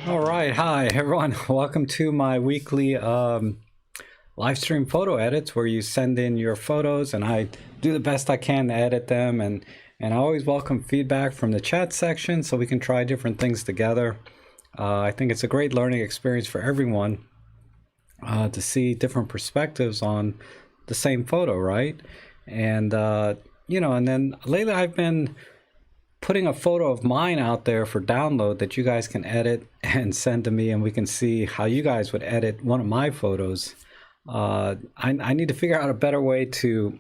All right, hi everyone. Welcome to my weekly live stream photo edits where you send in your photos and I do the best I can to edit them, and I always welcome feedback from the chat section so we can try different things together. I think it's a great learning experience for everyone to see different perspectives on the same photo, right? And and then lately I've been putting a photo of mine out there for download that you guys can edit and send to me, and we can see how you guys would edit one of my photos. I need to figure out a better way to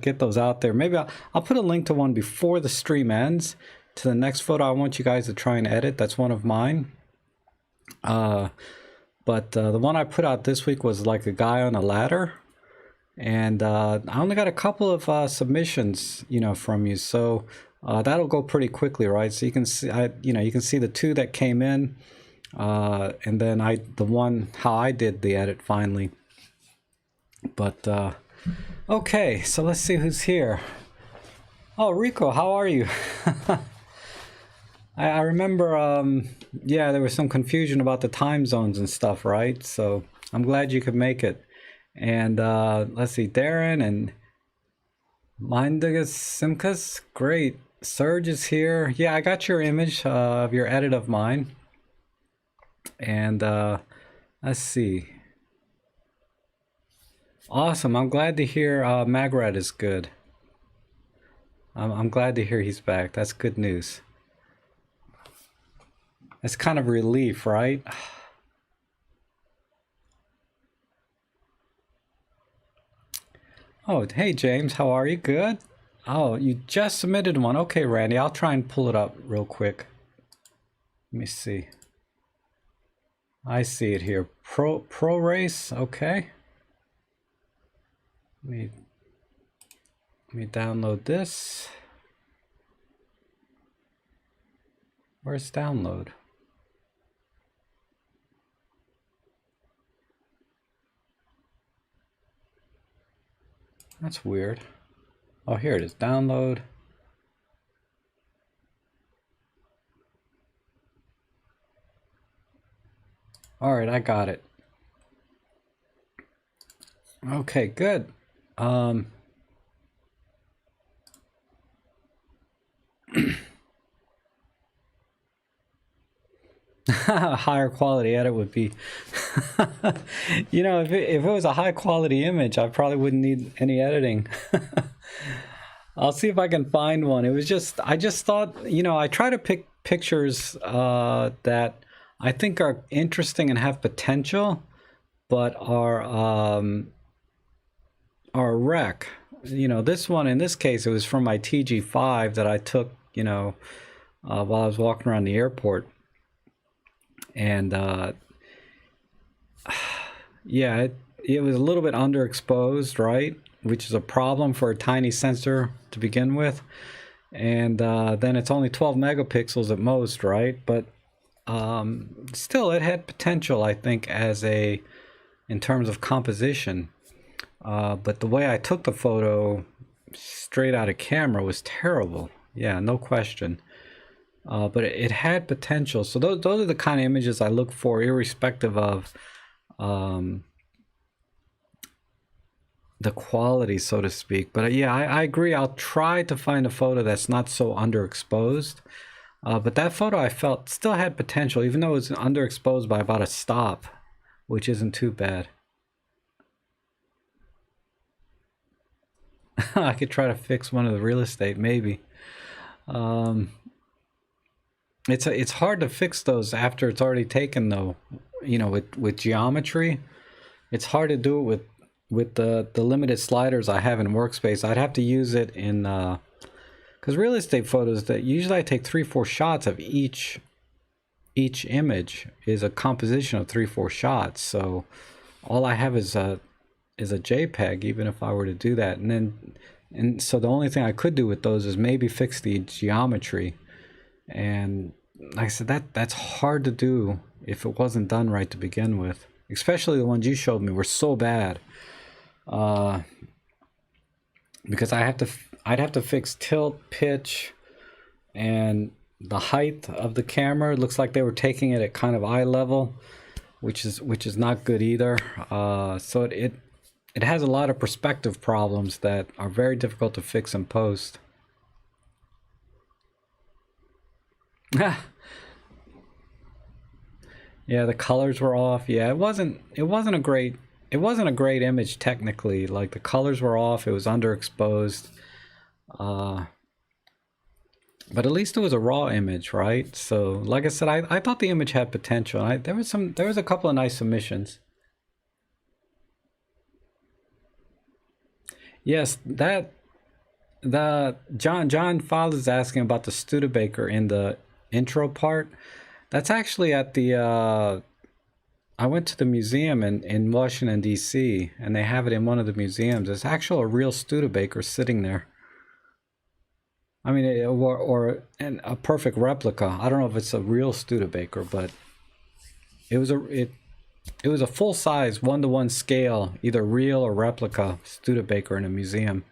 get those out there. Maybe I'll put a link to one before the stream ends to the next photo I want you guys to try and edit. That's one of mine. But the one I put out this week was like a guy on a ladder. And I only got a couple of submissions, from you. So that'll go pretty quickly, right? So you can see, you can see the two that came in, and then the one how I did the edit finally. But okay, so let's see who's here. Oh, Rico, how are you? I remember, yeah, there was some confusion about the time zones and stuff, right? So I'm glad you could make it. And let's see, Darren and Mindigas Simkas, great. Serge is here. Yeah, I got your image of your edit of mine. And let's see. Awesome. I'm glad to hear Magrat is good. I'm glad to hear he's back. That's good news. That's kind of relief, right? Oh, hey James, how are you? Good? Oh, you just submitted one. Okay, Randy, I'll try and pull it up real quick. Let me see. I see it here. Pro race, okay. Let me download this. Where's download? That's weird. Oh, here it is. Download. All right, I got it. Okay, good. Higher quality edit would be if it was a high quality image, I probably wouldn't need any editing. I'll see if I can find one. I just thought, I try to pick pictures that I think are interesting and have potential, but are a wreck. This one, in this case, it was from my TG5 that I took, while I was walking around the airport. And yeah, it was a little bit underexposed, right? Which is a problem for a tiny sensor to begin with. And then it's only 12 megapixels at most, right? But still, it had potential, I think, in terms of composition. But the way I took the photo straight out of camera was terrible. Yeah, no question. But it had potential. So those are the kind of images I look for, irrespective of the quality, so to speak. But yeah, I agree. I'll try to find a photo that's not so underexposed. But that photo I felt still had potential, even though it was underexposed by about a stop, which isn't too bad. I could try to fix one of the real estate, maybe. It's hard to fix those after it's already taken, though. With geometry, it's hard to do it with the limited sliders I have in Workspace. I'd have to use it in because real estate photos, that usually I take 3-4 shots of each image is a composition of 3-4 shots. So all I have is a JPEG, even if I were to do that. And so the only thing I could do with those is maybe fix the geometry. And like I said, that's hard to do if it wasn't done right to begin with. Especially the ones you showed me were so bad. Because I'd have to fix tilt, pitch, and the height of the camera. It looks like they were taking it at kind of eye level, which is not good either. So it has a lot of perspective problems that are very difficult to fix in post. Yeah, the colors were off. Yeah, it wasn't a great image technically. Like the colors were off, it was underexposed. But at least it was a raw image, right? So like I said, I thought the image had potential. There was a couple of nice submissions. Yes, the John Fowler is asking about the Studebaker in the intro part. That's actually at the I went to the museum in Washington D.C. and they have it in one of the museums. There's actually a real Studebaker sitting there. I mean, or a perfect replica. I don't know if it's a real Studebaker, but it was a full size 1-to-1 scale, either real or replica Studebaker in a museum.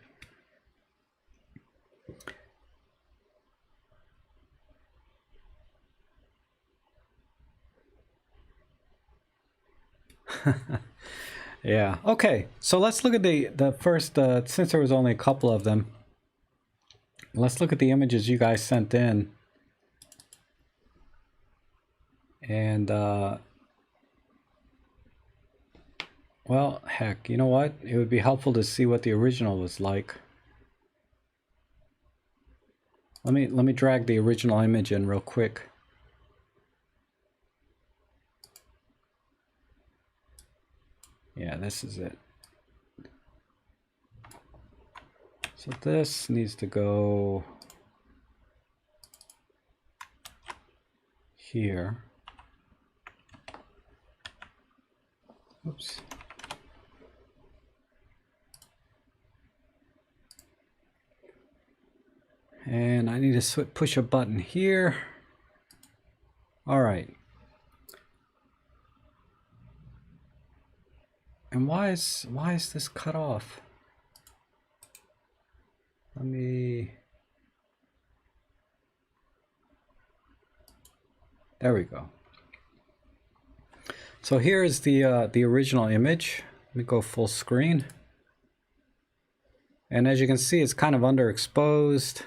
Yeah. Okay. So let's look at the first. Since there was only a couple of them, let's look at the images you guys sent in. And well, heck, you know what? It would be helpful to see what the original was like. Let me drag the original image in real quick. Yeah, this is it. So this needs to go here. Oops. And I need to push a button here. All right. And why is this cut off? Let me. There we go. So here is the original image. Let me go full screen. And as you can see, it's kind of underexposed.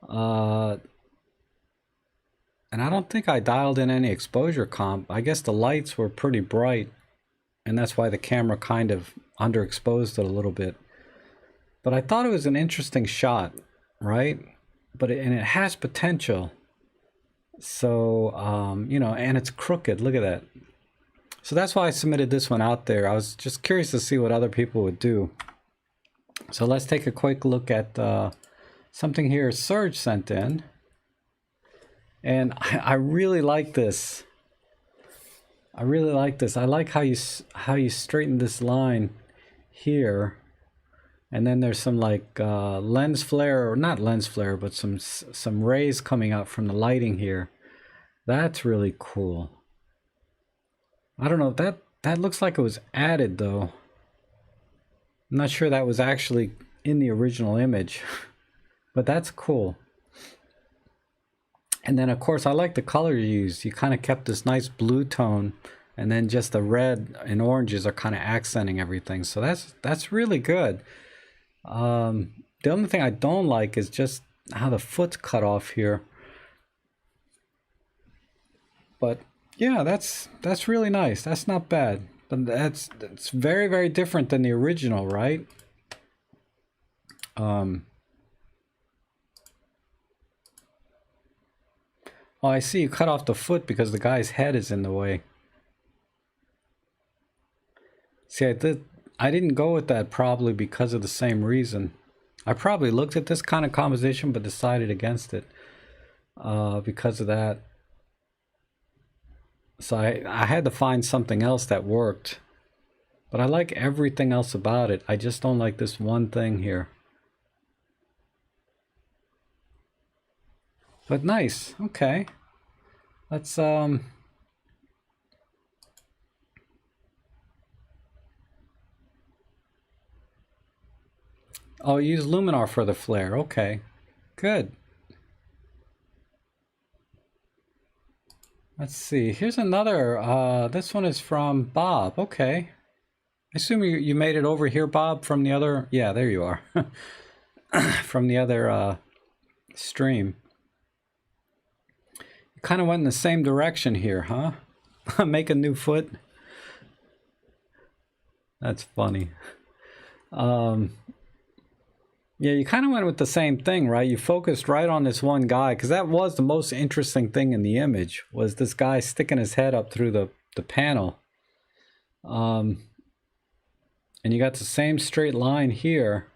And I don't think I dialed in any exposure comp. I guess the lights were pretty bright, and that's why the camera kind of underexposed it a little bit. But I thought it was an interesting shot, right? And it has potential. So, you know, and it's crooked. Look at that. So that's why I submitted this one out there. I was just curious to see what other people would do. So let's take a quick look at something here Serge sent in. And I really like this. I really like this. I like how you straighten this line here. And then there's some like lens flare, or not lens flare, but some rays coming out from the lighting here. That's really cool. I don't know, that looks like it was added though. I'm not sure that was actually in the original image, but that's cool. And then of course I like the color you used. You kind of kept this nice blue tone, and then just the red and oranges are kind of accenting everything. So that's really good. The only thing I don't like is just how the foot's cut off here. But yeah, that's really nice. That's not bad. But that's very, very different than the original, right? Oh, I see you cut off the foot because the guy's head is in the way. See, I didn't go with that probably because of the same reason. I probably looked at this kind of composition but decided against it because of that. So I had to find something else that worked. But I like everything else about it. I just don't like this one thing here. But nice. Okay. Let's oh, use Luminar for the flare. Okay. Good. Let's see. Here's another. This one is from Bob. Okay. I assume you made it over here, Bob, from the other. Yeah, there you are. From the other stream. You kind of went in the same direction here, huh? Make a new foot. That's funny. Yeah, you kind of went with the same thing, right? You focused right on this one guy, because that was the most interesting thing in the image, was this guy sticking his head up through the panel. And you got the same straight line here.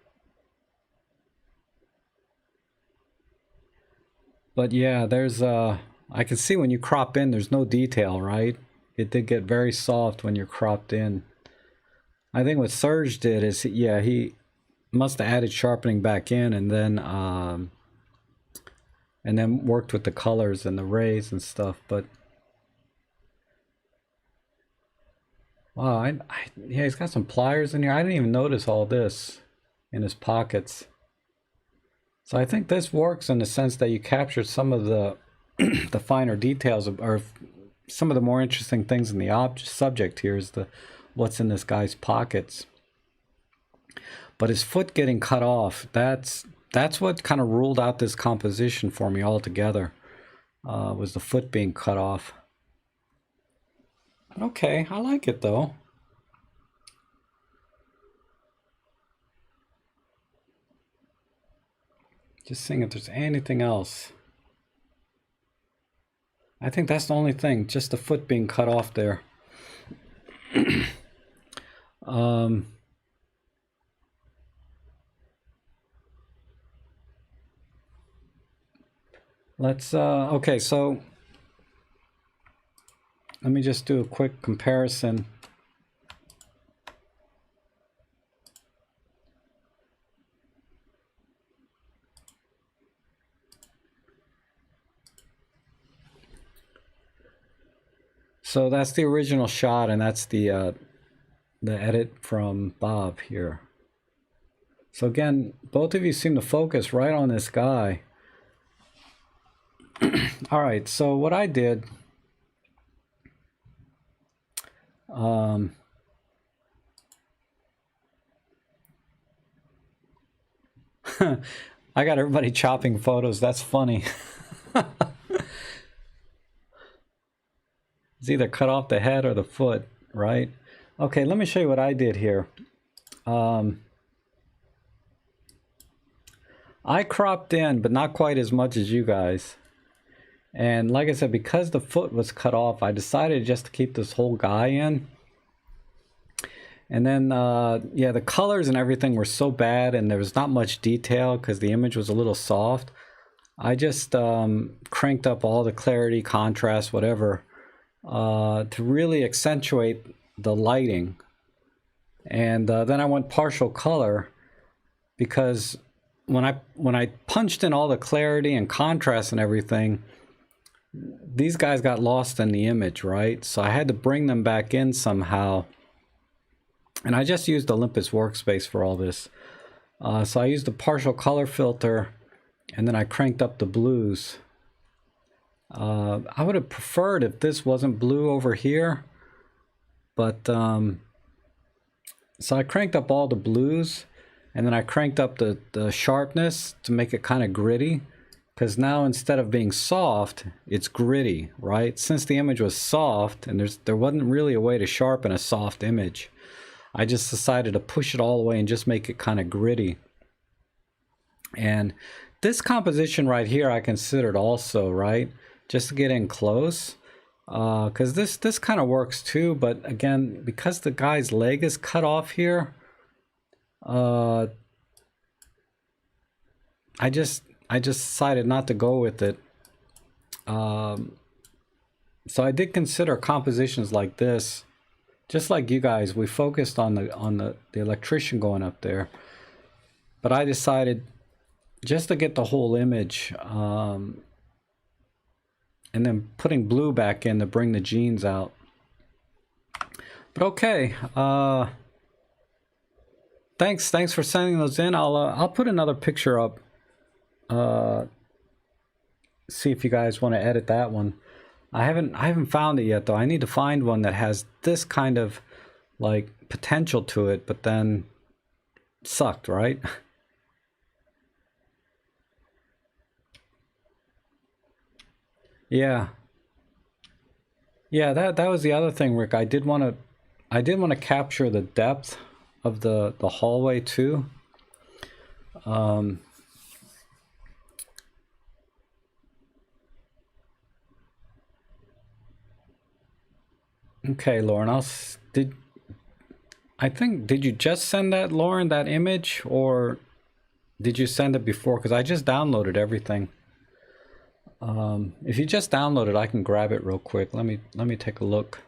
But yeah, there's I can see when you crop in, there's no detail, right? It did get very soft when you're cropped in. I think what Serge did is, yeah, he must have added sharpening back in, and then worked with the colors and the rays and stuff. But wow, yeah, he's got some pliers in here. I didn't even notice all this in his pockets. So I think this works in the sense that you captured some of the the finer details or some of the more interesting things in the subject here is what's in this guy's pockets. But his foot getting cut off, that's what kind of ruled out this composition for me altogether, was the foot being cut off. Okay, I like it though. Just seeing if there's anything else. I think that's the only thing, just the foot being cut off there. Let's, okay, so let me just do a quick comparison. So that's the original shot, and that's the edit from Bob here. So again, both of you seem to focus right on this guy. All right, so what I did, I got everybody chopping photos. That's funny. It's either cut off the head or the foot, right? Okay, let me show you what I did here. I cropped in, but not quite as much as you guys. And like I said, because the foot was cut off, I decided just to keep this whole guy in. And then, yeah, the colors and everything were so bad, and there was not much detail because the image was a little soft. I just cranked up all the clarity, contrast, whatever, to really accentuate the lighting. And then I went partial color because when I punched in all the clarity and contrast and everything, these guys got lost in the image, right? So I had to bring them back in somehow. And I just used Olympus Workspace for all this. So I used the partial color filter, and then I cranked up the blues. I would have preferred if this wasn't blue over here, but so I cranked up all the blues, and then I cranked up the sharpness to make it kind of gritty, because now instead of being soft, it's gritty, right? Since the image was soft, and there wasn't really a way to sharpen a soft image, I just decided to push it all the way and just make it kind of gritty. And this composition right here I considered also, right? Just to get in close, because this kind of works too, but again, because the guy's leg is cut off here, I just decided not to go with it. So I did consider compositions like this. Just like you guys, we focused on the electrician going up there, but I decided just to get the whole image, and then putting blue back in to bring the jeans out. But okay, thanks for sending those in. I'll put another picture up. See if you guys want to edit that one. I haven't found it yet though. I need to find one that has this kind of like potential to it, but then sucked, right? Yeah. Yeah, that was the other thing, Rick. I did want to capture the depth of the hallway too. Okay, Lauren, did you just send that, Lauren, that image, or did you send it before? Because I just downloaded everything. If you just downloaded, I can grab it real quick. Let me take a look.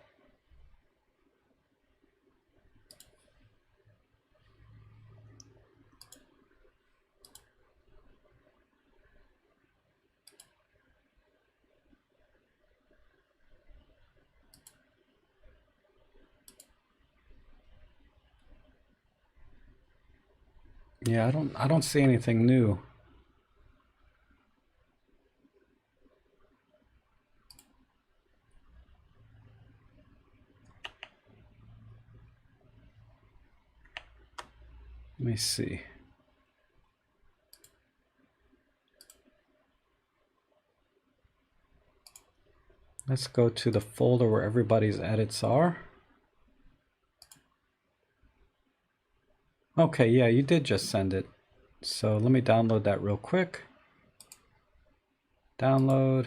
Yeah, I don't see anything new. Let me see. Let's go to the folder where everybody's edits are. Okay, yeah, you did just send it. So let me download that real quick. Download.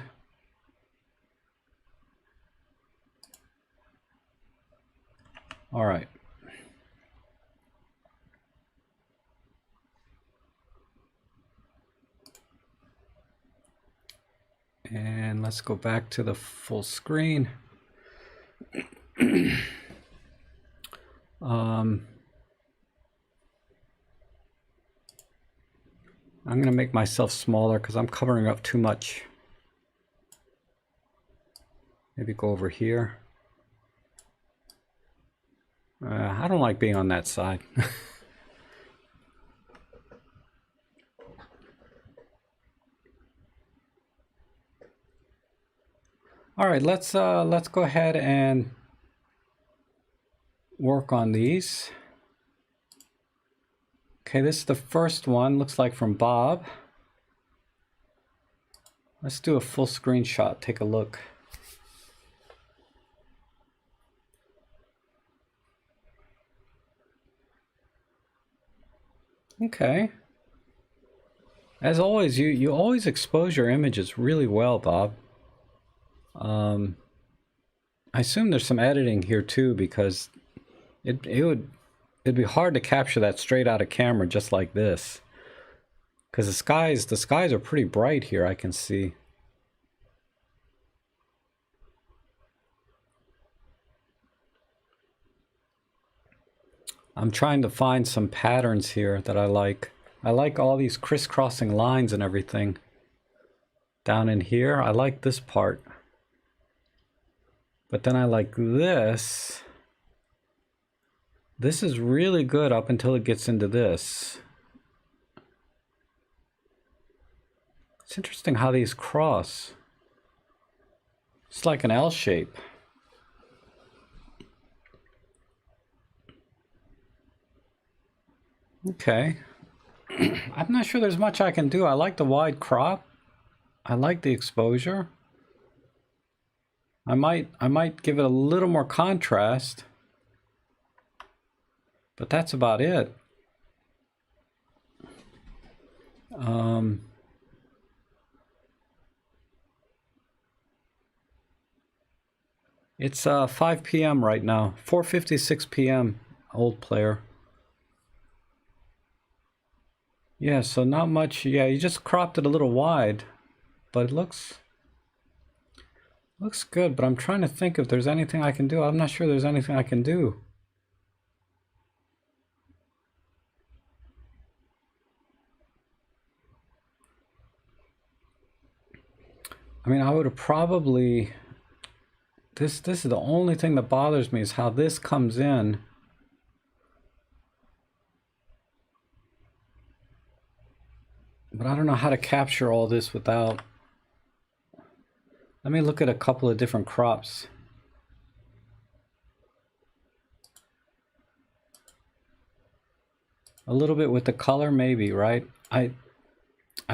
All right. And let's go back to the full screen. I'm going to make myself smaller because I'm covering up too much. Maybe go over here. I don't like being on that side. All right, let's go ahead and work on these. Okay, this is the first one, looks like from Bob. Let's do a full screenshot, take a look. Okay. As always, you always expose your images really well, Bob. I assume there's some editing here too, because it'd be hard to capture that straight out of camera just like this. Because the skies are pretty bright here, I can see. I'm trying to find some patterns here that I like. I like all these crisscrossing lines and everything. Down in here, I like this part. But then I like this. This is really good up until it gets into this. It's interesting how these cross. It's like an L shape. Okay. I'm not sure there's much I can do. I like the wide crop. I like the exposure. I might give it a little more contrast. But that's about it. It's 5 p.m. right now. 4:56 p.m. Old player. Yeah, so not much. Yeah, you just cropped it a little wide, but it looks good. But I'm trying to think if there's anything I can do. I'm not sure there's anything I can do. I mean, I would have probably. This is the only thing that bothers me is how this comes in. But I don't know how to capture all this without Let me look at a couple of different crops. A little bit with the color, maybe, right? I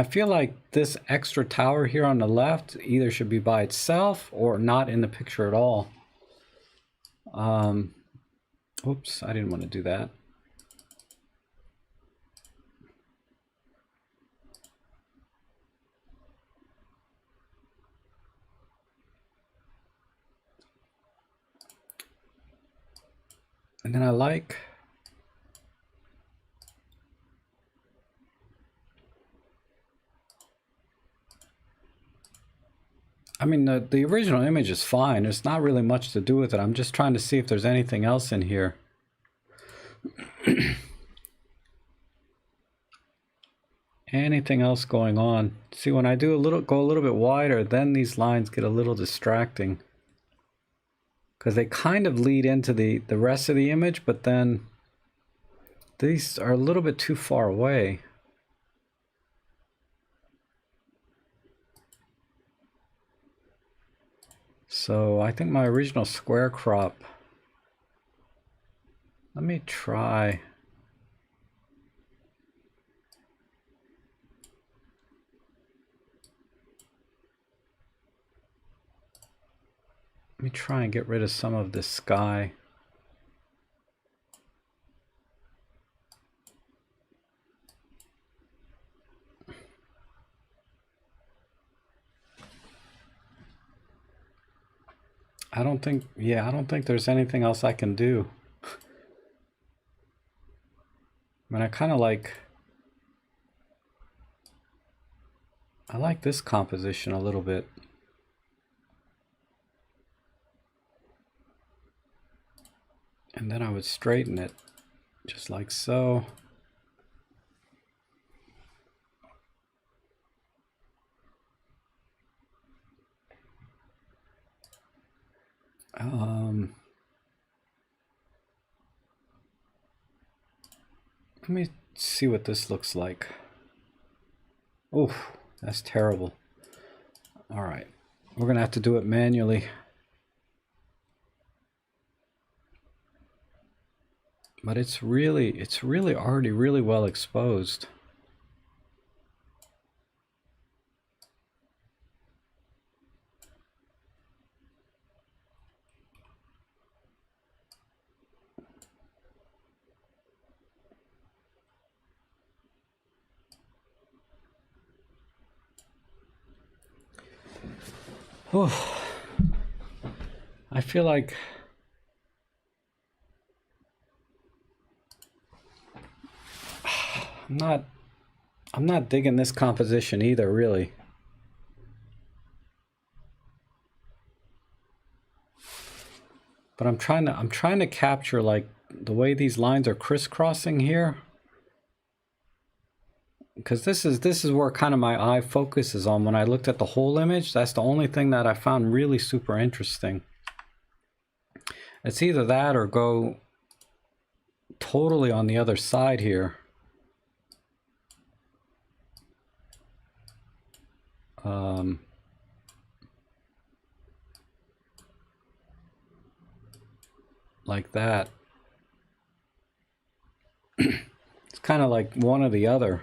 feel like this extra tower here on the left either should be by itself or not in the picture at all. Oops, I didn't want to do that. And then I mean, the original image is fine. There's not really much to do with it. I'm just trying to see if there's anything else in here. Anything else going on? See, when I do go a little bit wider, then these lines get a little distracting. Because they kind of lead into the rest of the image, but then these are a little bit too far away. So I think my original square crop, let me try. Let me try and get rid of some of this sky. I don't think there's anything else I can do. I mean, I like this composition a little bit. And then I would straighten it just like so. Let me see what this looks like. Oh, that's terrible. All right, we're gonna have to do it manually. But it's really already really well exposed. Oh, I feel like I'm not digging this composition either, really. But I'm trying to capture like the way these lines are crisscrossing here. Because this is where kind of my eye focuses on when I looked at the whole image. That's the only thing that I found really super interesting. It's either that or go totally on the other side here. Like that. It's kind of like one or the other.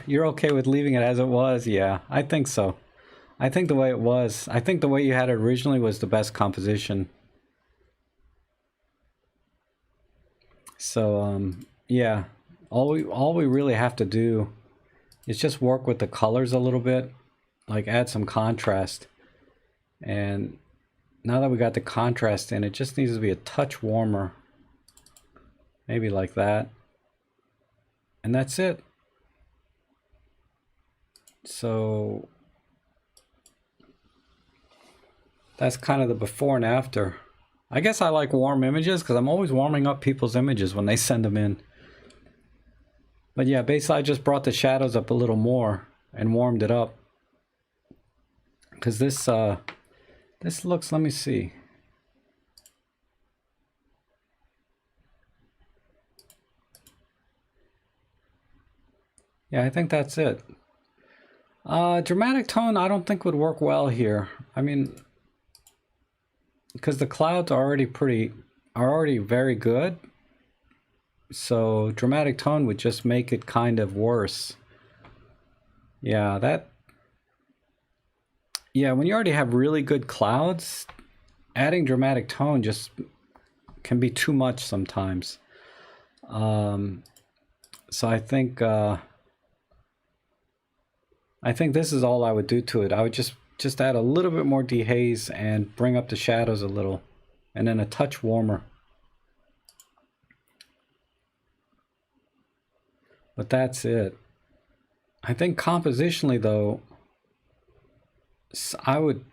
You're okay with leaving it as it was? Yeah, I think so. I think the way it was, I think the way you had it originally was the best composition. So, yeah, all we really have to do is just work with the colors a little bit, like add some contrast. And now that we got the contrast in, it just needs to be a touch warmer. Maybe like that. And that's it. So that's kind of the before and after. I guess I like warm images because I'm always warming up people's images when they send them in. But yeah, basically I just brought the shadows up a little more and warmed it up. Because this This looks, let me see. Yeah, I think that's it. Dramatic tone, I don't think would work well here. I mean, because the clouds are already very good. So dramatic tone would just make it kind of worse. Yeah, when you already have really good clouds, adding dramatic tone just can be too much sometimes. So I think this is all I would do to it. I would just add a little bit more dehaze and bring up the shadows a little, and then a touch warmer. But that's it. I think compositionally though, I would,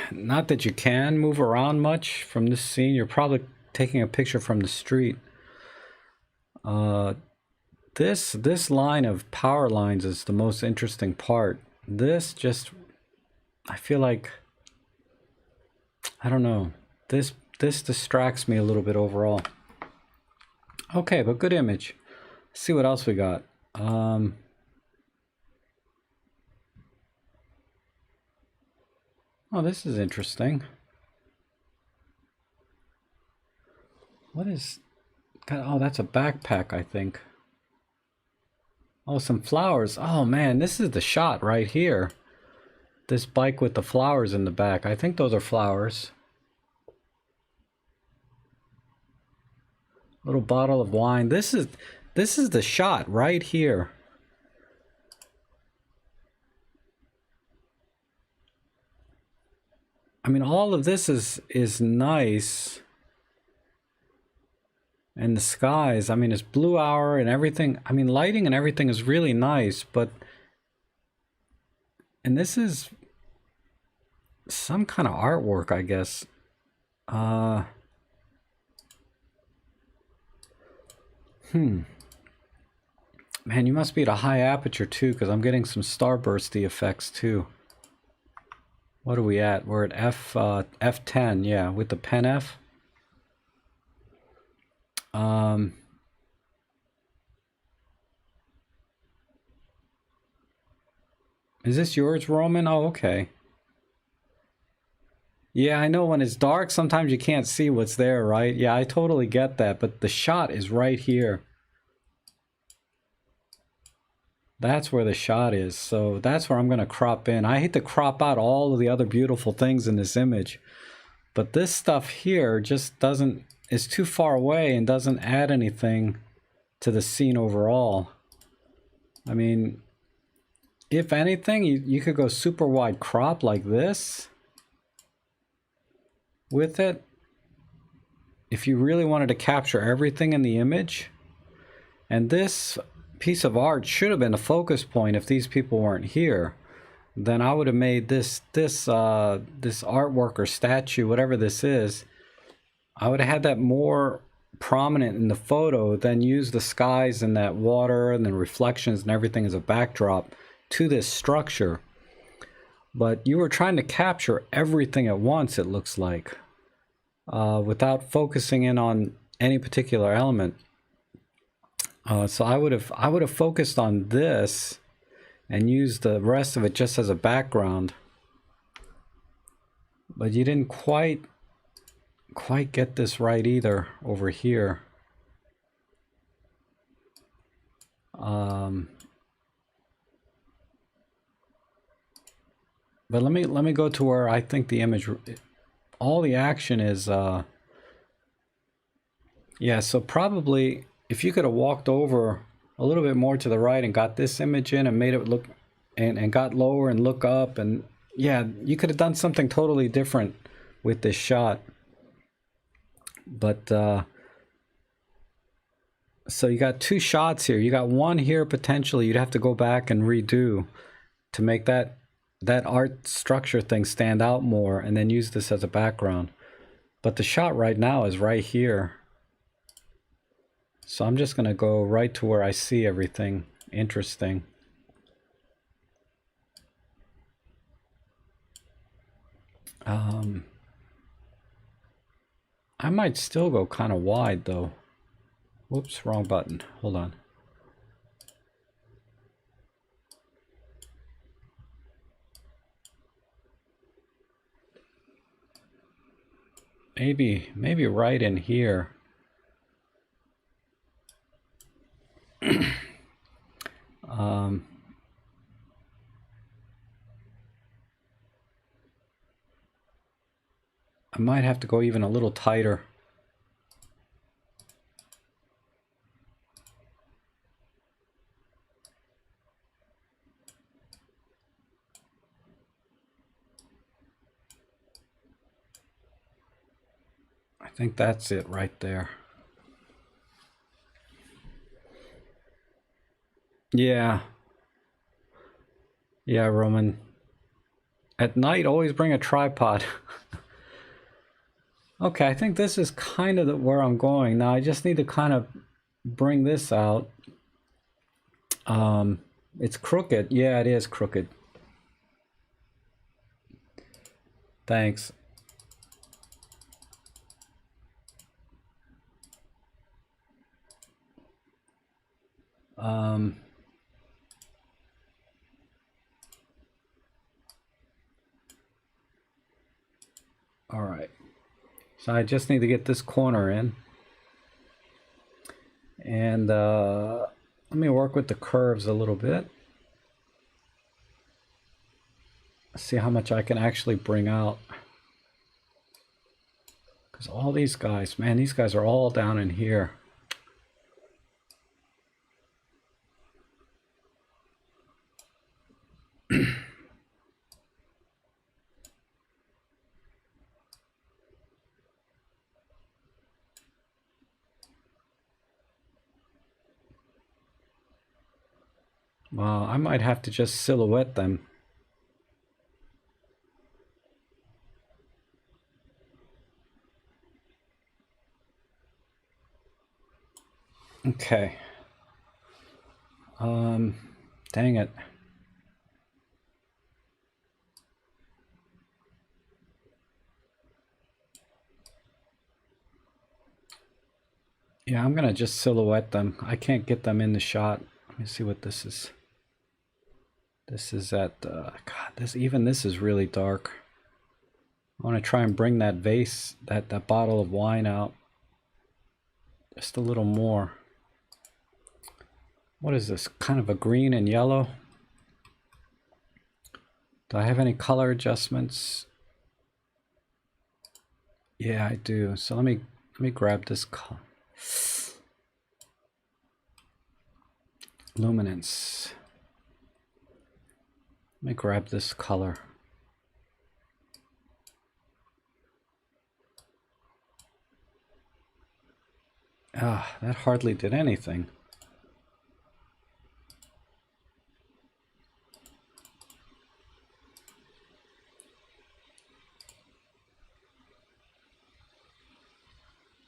not that you can move around much from this scene. You're probably taking a picture from the street. This line of power lines is the most interesting part. This just, I feel like, I don't know, this distracts me a little bit overall. Okay, but good image. Let's see what else we got. Oh, this is interesting. What is, oh, that's a backpack, I think. Oh, some flowers. Oh man, this is the shot right here. This bike with the flowers in the back. I think those are flowers. Little bottle of wine. This is the shot right here. I mean, all of this is nice. And the skies, I mean, it's blue hour and everything. I mean, lighting and everything is really nice, but, and this is some kind of artwork, I guess. Man, you must be at a high aperture too, because I'm getting some starbursty effects too. What are we at? We're at F10, yeah, with the pen F. Is this yours, Roman? Oh, okay. Yeah, I know when it's dark, sometimes you can't see what's there, right? Yeah, I totally get that, but the shot is right here. That's where the shot is, so that's where I'm going to crop in. I hate to crop out all of the other beautiful things in this image, but this stuff here just doesn't, is too far away and doesn't add anything to the scene overall. I mean, if anything, you could go super wide crop like this with it. If you really wanted to capture everything in the image, and this piece of art should have been a focus point if these people weren't here, then I would have made this artwork or statue, whatever this is, I would have had that more prominent in the photo, then use the skies and that water and the reflections and everything as a backdrop to this structure. But you were trying to capture everything at once, it looks like, without focusing in on any particular element. So I would have focused on this and used the rest of it just as a background. But you didn't quite get this right either over here. But let me go to where I think the image, all the action is. Yeah, so probably if you could have walked over a little bit more to the right and got this image in and made it look, and got lower and look up, and yeah, you could have done something totally different with this shot. But so you got two shots here. You got one here potentially you'd have to go back and redo to make that art structure thing stand out more, and then use this as a background. But the shot right now is right here. So I'm just going to go right to where I see everything interesting. I might still go kind of wide though. Whoops, wrong button. Hold on. Maybe right in here. I might have to go even a little tighter. I think that's it right there. Yeah. Yeah, Roman. At night, always bring a tripod. Okay, I think this is kind of where I'm going. Now I just need to kind of bring this out. It's crooked. Yeah, it is crooked. Thanks. All right. So I just need to get this corner in. And let me work with the curves a little bit. See how much I can actually bring out. Because all these guys, man, these guys are all down in here. Well, I might have to just silhouette them. Okay. Dang it. Yeah, I'm gonna just silhouette them. I can't get them in the shot. Let me see what this is. This is at, God, this is really dark. I want to try and bring that vase, that bottle of wine out just a little more. What is this? Kind of a green and yellow. Do I have any color adjustments? Yeah, I do. So let me grab this color. Luminance. Let me grab this color. Ah, that hardly did anything.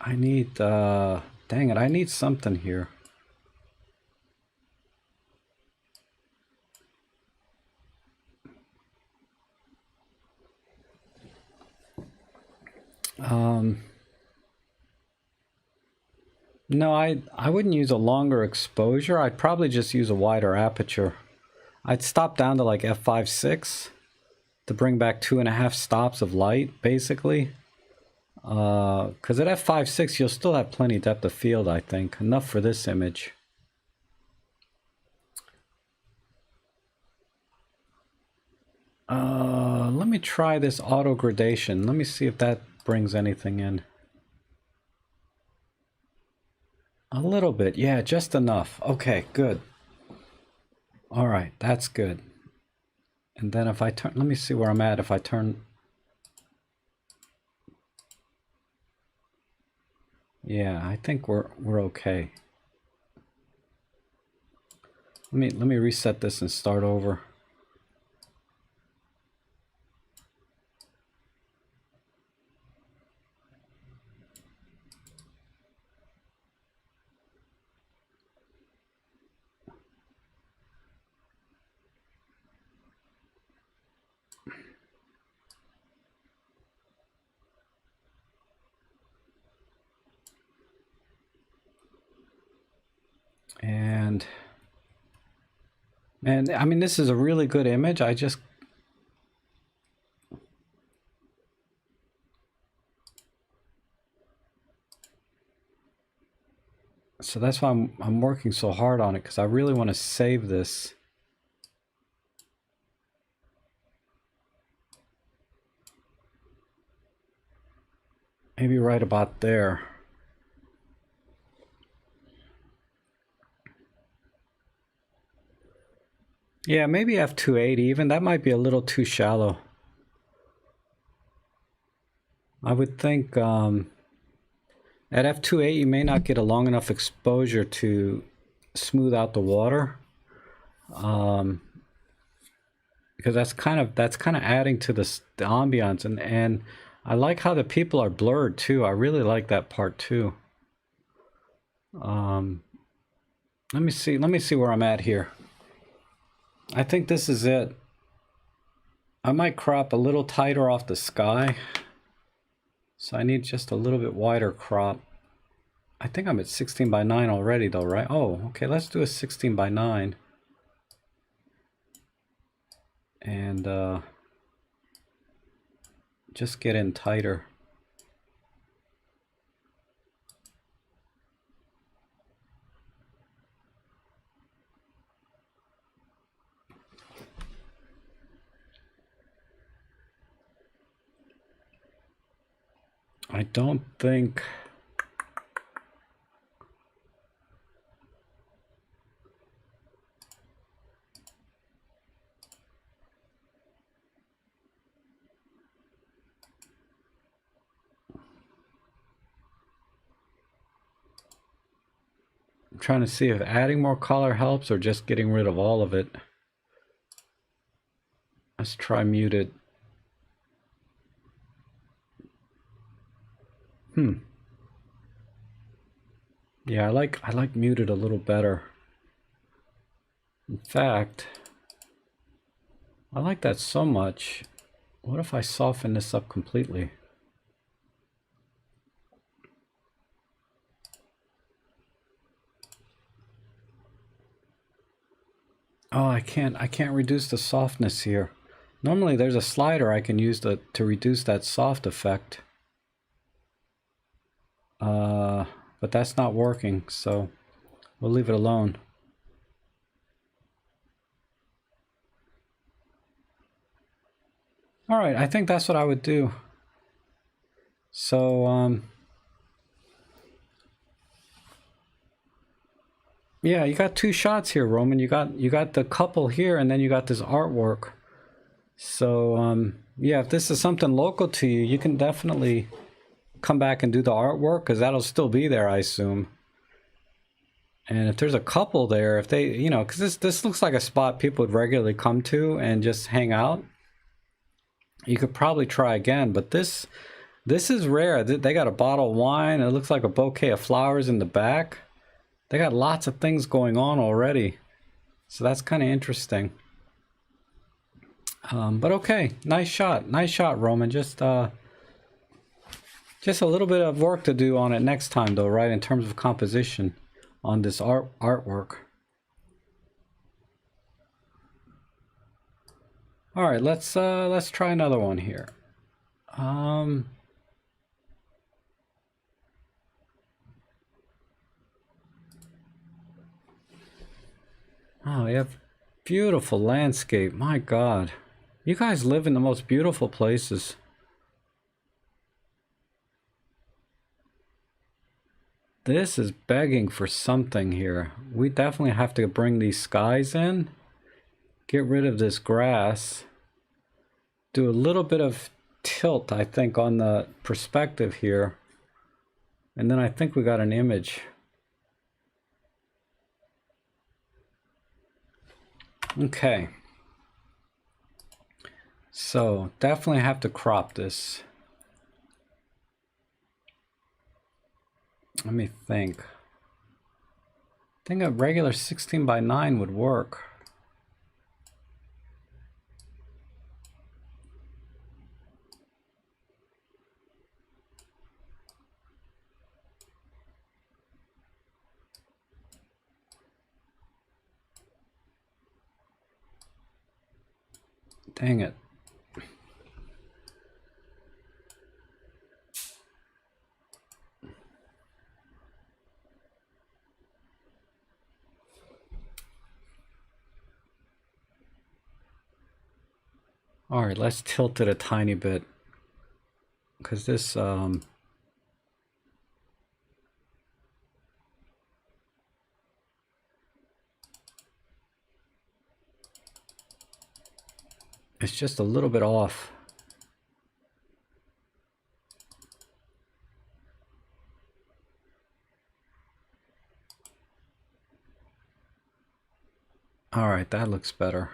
I need, dang it, I need something here. No, I wouldn't use a longer exposure. I'd probably just use a wider aperture. I'd stop down to like f5.6 to bring back 2.5 stops of light, basically. Because at f5.6 you'll still have plenty depth of field, I think. Enough for this image. Let me try this auto gradation. Let me see if that brings anything in. A little bit, yeah, just enough. Okay, good. All right, that's good. And then if I turn, let me see where I'm at. If I turn, yeah, I think we're okay. Let me reset this and start over. I mean, this is a really good image. So that's why I'm working so hard on it, because I really want to save this. Maybe right about there. Yeah, maybe f2.8 even. That might be a little too shallow. I would think at f2.8 you may not get a long enough exposure to smooth out the water, because that's kind of adding to the ambiance, and I like how the people are blurred too. I really like that part too. Let me see where I'm at here. I think this is it. I might crop a little tighter off the sky, so I need just a little bit wider crop. I think I'm at 16:9 already though, right? Oh, okay, let's do a 16:9. And just get in tighter. I don't think... I'm trying to see if adding more color helps or just getting rid of all of it. Let's try muted. Yeah, I like muted a little better. In fact, I like that so much. What if I soften this up completely? Oh, I can't reduce the softness here. Normally there's a slider I can use to reduce that soft effect. But that's not working, so we'll leave it alone. All right, I think that's what I would do. So, yeah, you got two shots here, Roman. You got the couple here, and then you got this artwork. So, yeah, if this is something local to you, you can definitely come back and do the artwork, because that'll still be there, I assume. And if there's a couple there, if they, you know, because this looks like a spot people would regularly come to and just hang out, you could probably try again. But this is rare. They got a bottle of wine. It looks like a bouquet of flowers in the back. They got lots of things going on already, so that's kind of interesting. But okay, nice shot, Roman. Just a little bit of work to do on it next time, though, right? In terms of composition on this artwork. All right, let's try another one here. Oh, you have beautiful landscape. My God, you guys live in the most beautiful places. This is begging for something here. We definitely have to bring these skies in, get rid of this grass, do a little bit of tilt, I think, on the perspective here, and then I think we got an image. Okay, so definitely have to crop this. Let me think. I think a regular 16:9 would work. Dang it. All right, let's tilt it a tiny bit, because this it's just a little bit off. All right, that looks better.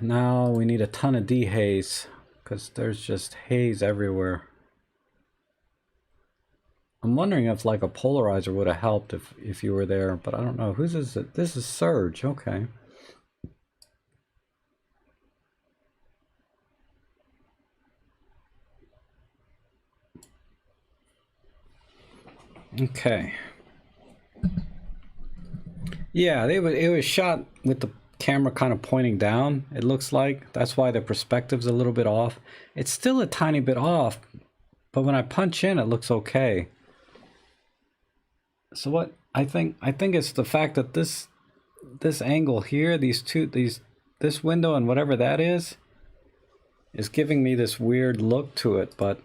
Now we need a ton of dehaze, because there's just haze everywhere. I'm wondering if like a polarizer would have helped if you were there, but I don't know. Whose is it? This is Surge. Okay. Okay. Yeah, it was shot with the camera kind of pointing down, it looks like. That's why the perspective's a little bit off. It's still a tiny bit off, but when I punch in, it looks okay. So what I think it's the fact that this angle here, this window and whatever that is giving me this weird look to it, but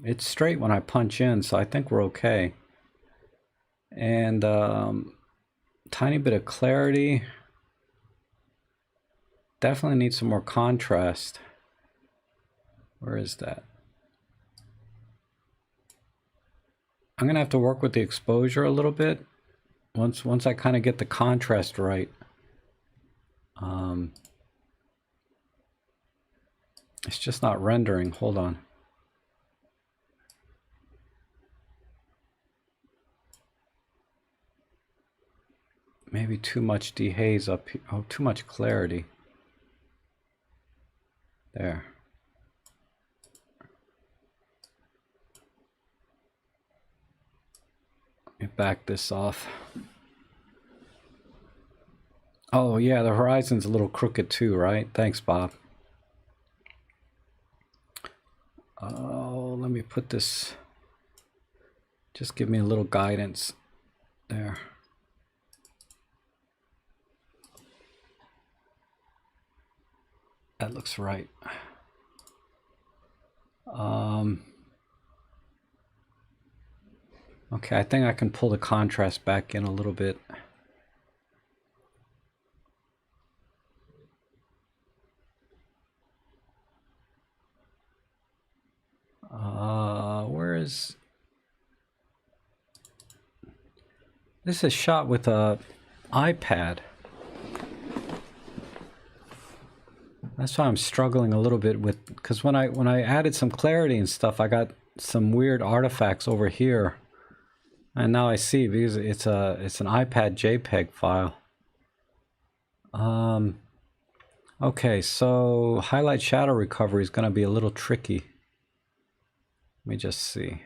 it's straight when I punch in, so I think we're okay. And tiny bit of clarity. Definitely need some more contrast. Where is that? I'm gonna have to work with the exposure a little bit once I kind of get the contrast right. It's just not rendering. Hold on. Maybe too much dehaze up here. Oh, too much clarity. There. Let me back this off. Oh yeah, the horizon's a little crooked too, right? Thanks, Bob. Oh, let me put this. Just give me a little guidance. There. That looks right. Okay, I think I can pull the contrast back in a little bit. Where is... This is shot with a iPad. That's why I'm struggling a little bit with, because when I added some clarity and stuff, I got some weird artifacts over here, and now I see because it's an iPad JPEG file. Okay, so highlight shadow recovery is going to be a little tricky. Let me just see.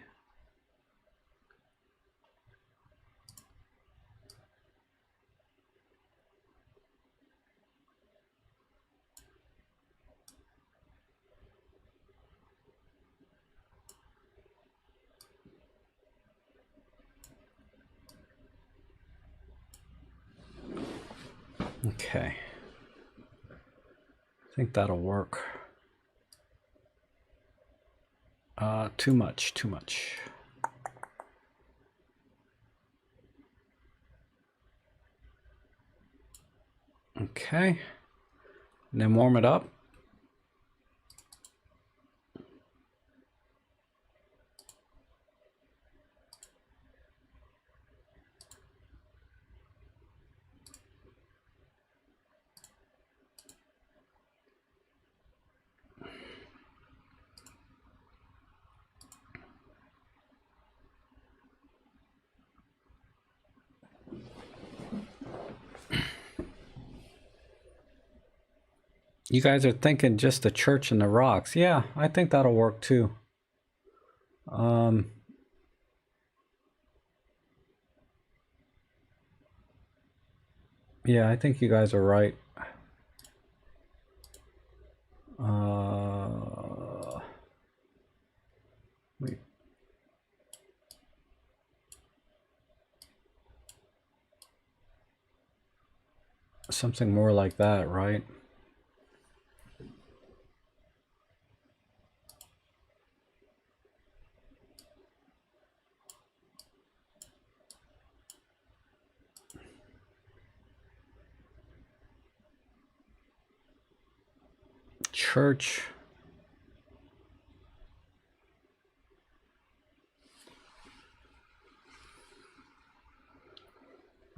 Okay. I think that'll work. Too much. Okay. And then warm it up. You guys are thinking just the church and the rocks. Yeah, I think that'll work too. Yeah, I think you guys are right. Wait. Something more like that, right? Church.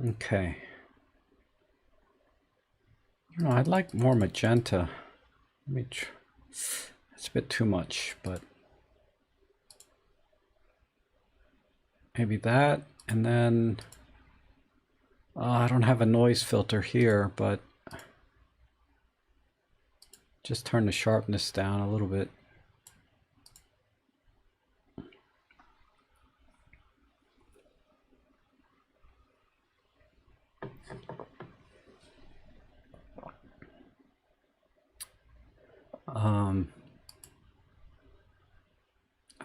Okay. I don't know, I'd like more magenta. Let me it's a bit too much, but maybe that. And then I don't have a noise filter here, but just turn the sharpness down a little bit.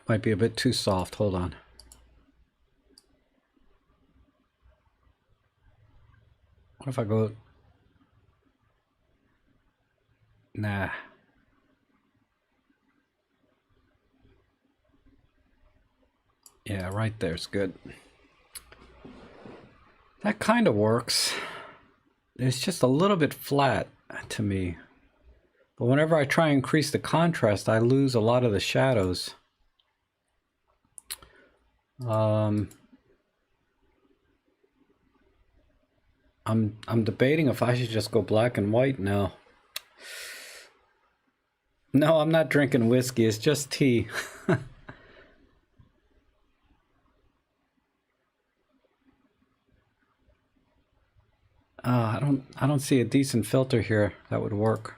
Might be a bit too soft. Hold on. What if I go? Nah. Yeah, right there's good. That kind of works. It's just a little bit flat to me. But whenever I try and increase the contrast, I lose a lot of the shadows. I'm debating if I should just go black and white now. No, I'm not drinking whiskey. It's just tea. I don't see a decent filter here that would work.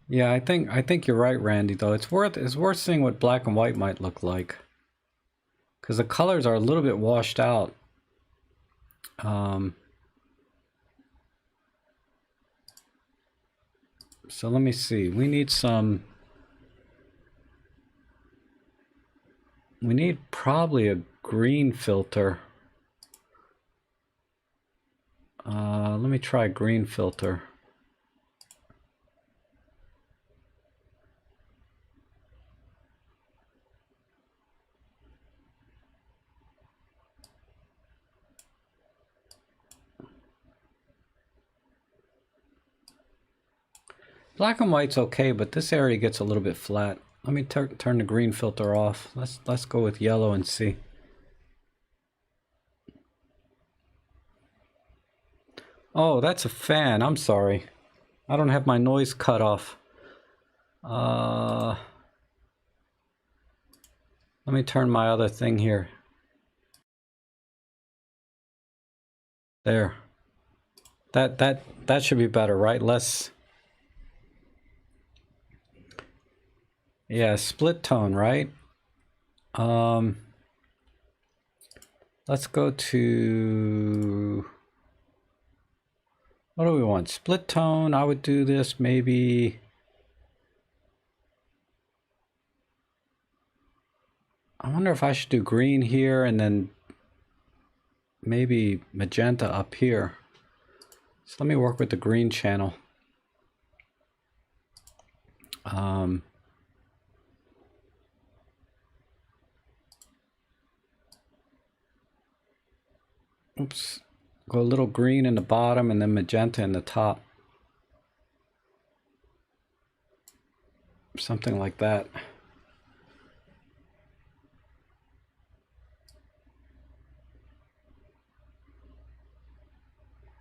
Yeah, I think you're right, Randy, though. It's worth seeing what black and white might look like. Because the colors are a little bit washed out. So let me see. We need probably a green filter. Let me try green filter. Black and white's okay, but this area gets a little bit flat. Let me turn the green filter off. Let's go with yellow and see. Oh, that's a fan. I'm sorry. I don't have my noise cut off. Let me turn my other thing here. There. That should be better, right? Less. Yeah, split tone, right? Let's go to, what do we want? Split tone. I would do this maybe. I wonder if I should do green here and then maybe magenta up here. So let me work with the green channel. Oops. Go a little green in the bottom and then magenta in the top. Something like that.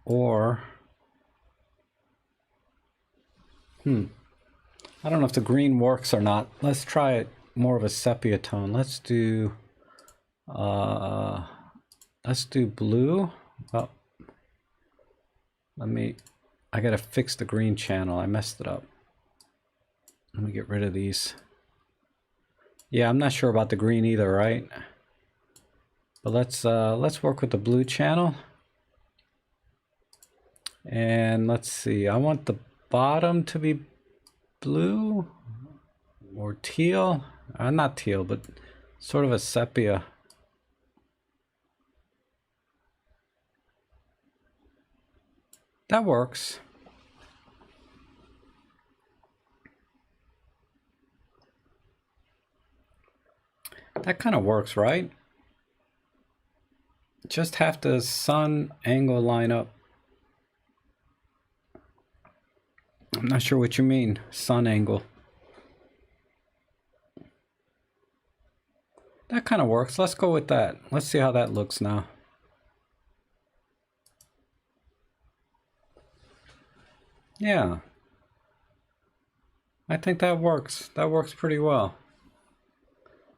Or, I don't know if the green works or not. Let's try it more of a sepia tone. Let's do blue. Oh, I gotta fix the green channel. I messed it up. Let me get rid of these. Yeah, I'm not sure about the green either, right? But let's work with the blue channel. And let's see, I want the bottom to be blue or teal. Not teal, but sort of a sepia. That works. That kind of works, right? Just have the sun angle line up. I'm not sure what you mean, sun angle. That kind of works. Let's go with that. Let's see how that looks now. Yeah. I think that works. That works pretty well.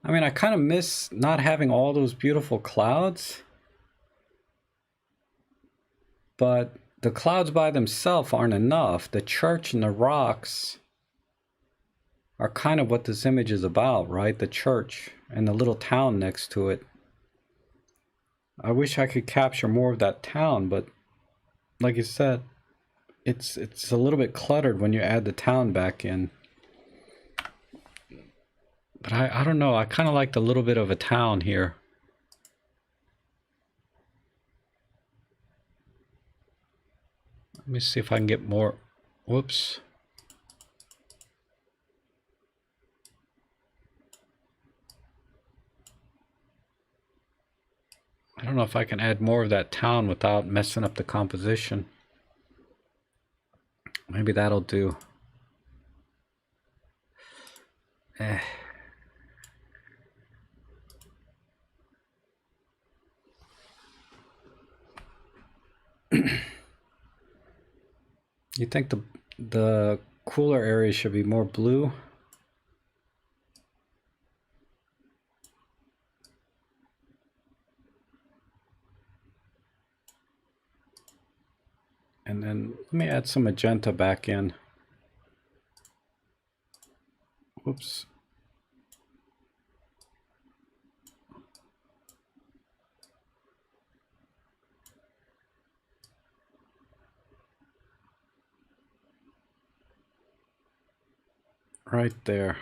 I mean, I kind of miss not having all those beautiful clouds. But the clouds by themselves aren't enough. The church and the rocks are kind of what this image is about, right? The church and the little town next to it. I wish I could capture more of that town, but like you said, it's a little bit cluttered when you add the town back in. But I don't know, I kind of like the little bit of a town here. Let me see if I can get more. Whoops. I don't know if I can add more of that town without messing up the composition. Maybe that'll do. You think the cooler area should be more blue? And then let me add some magenta back in. Whoops. Right there.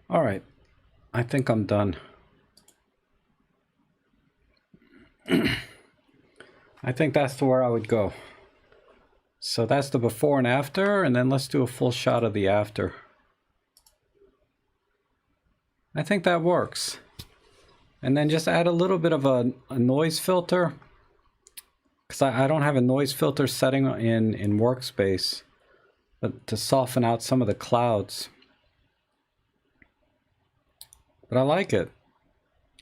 All right, I think I'm done. I think that's where I would go. So that's the before and after, and then let's do a full shot of the after. I think that works. And then just add a little bit of a noise filter, because I don't have a noise filter setting in Workspace, but to soften out some of the clouds. But I like it.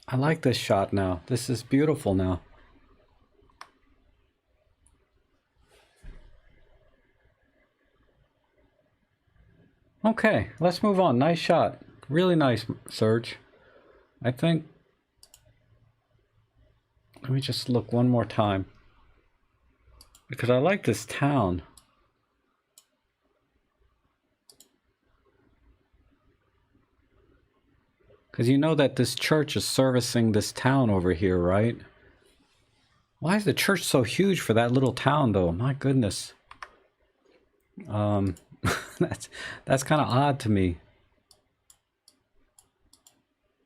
I like this shot now. This is beautiful now. Okay, let's move on. Nice shot. Really nice, Serge. I think... Let me just look one more time. Because I like this town. Because you know that this church is servicing this town over here, right? Why is the church so huge for that little town, though? My goodness. That's kind of odd to me.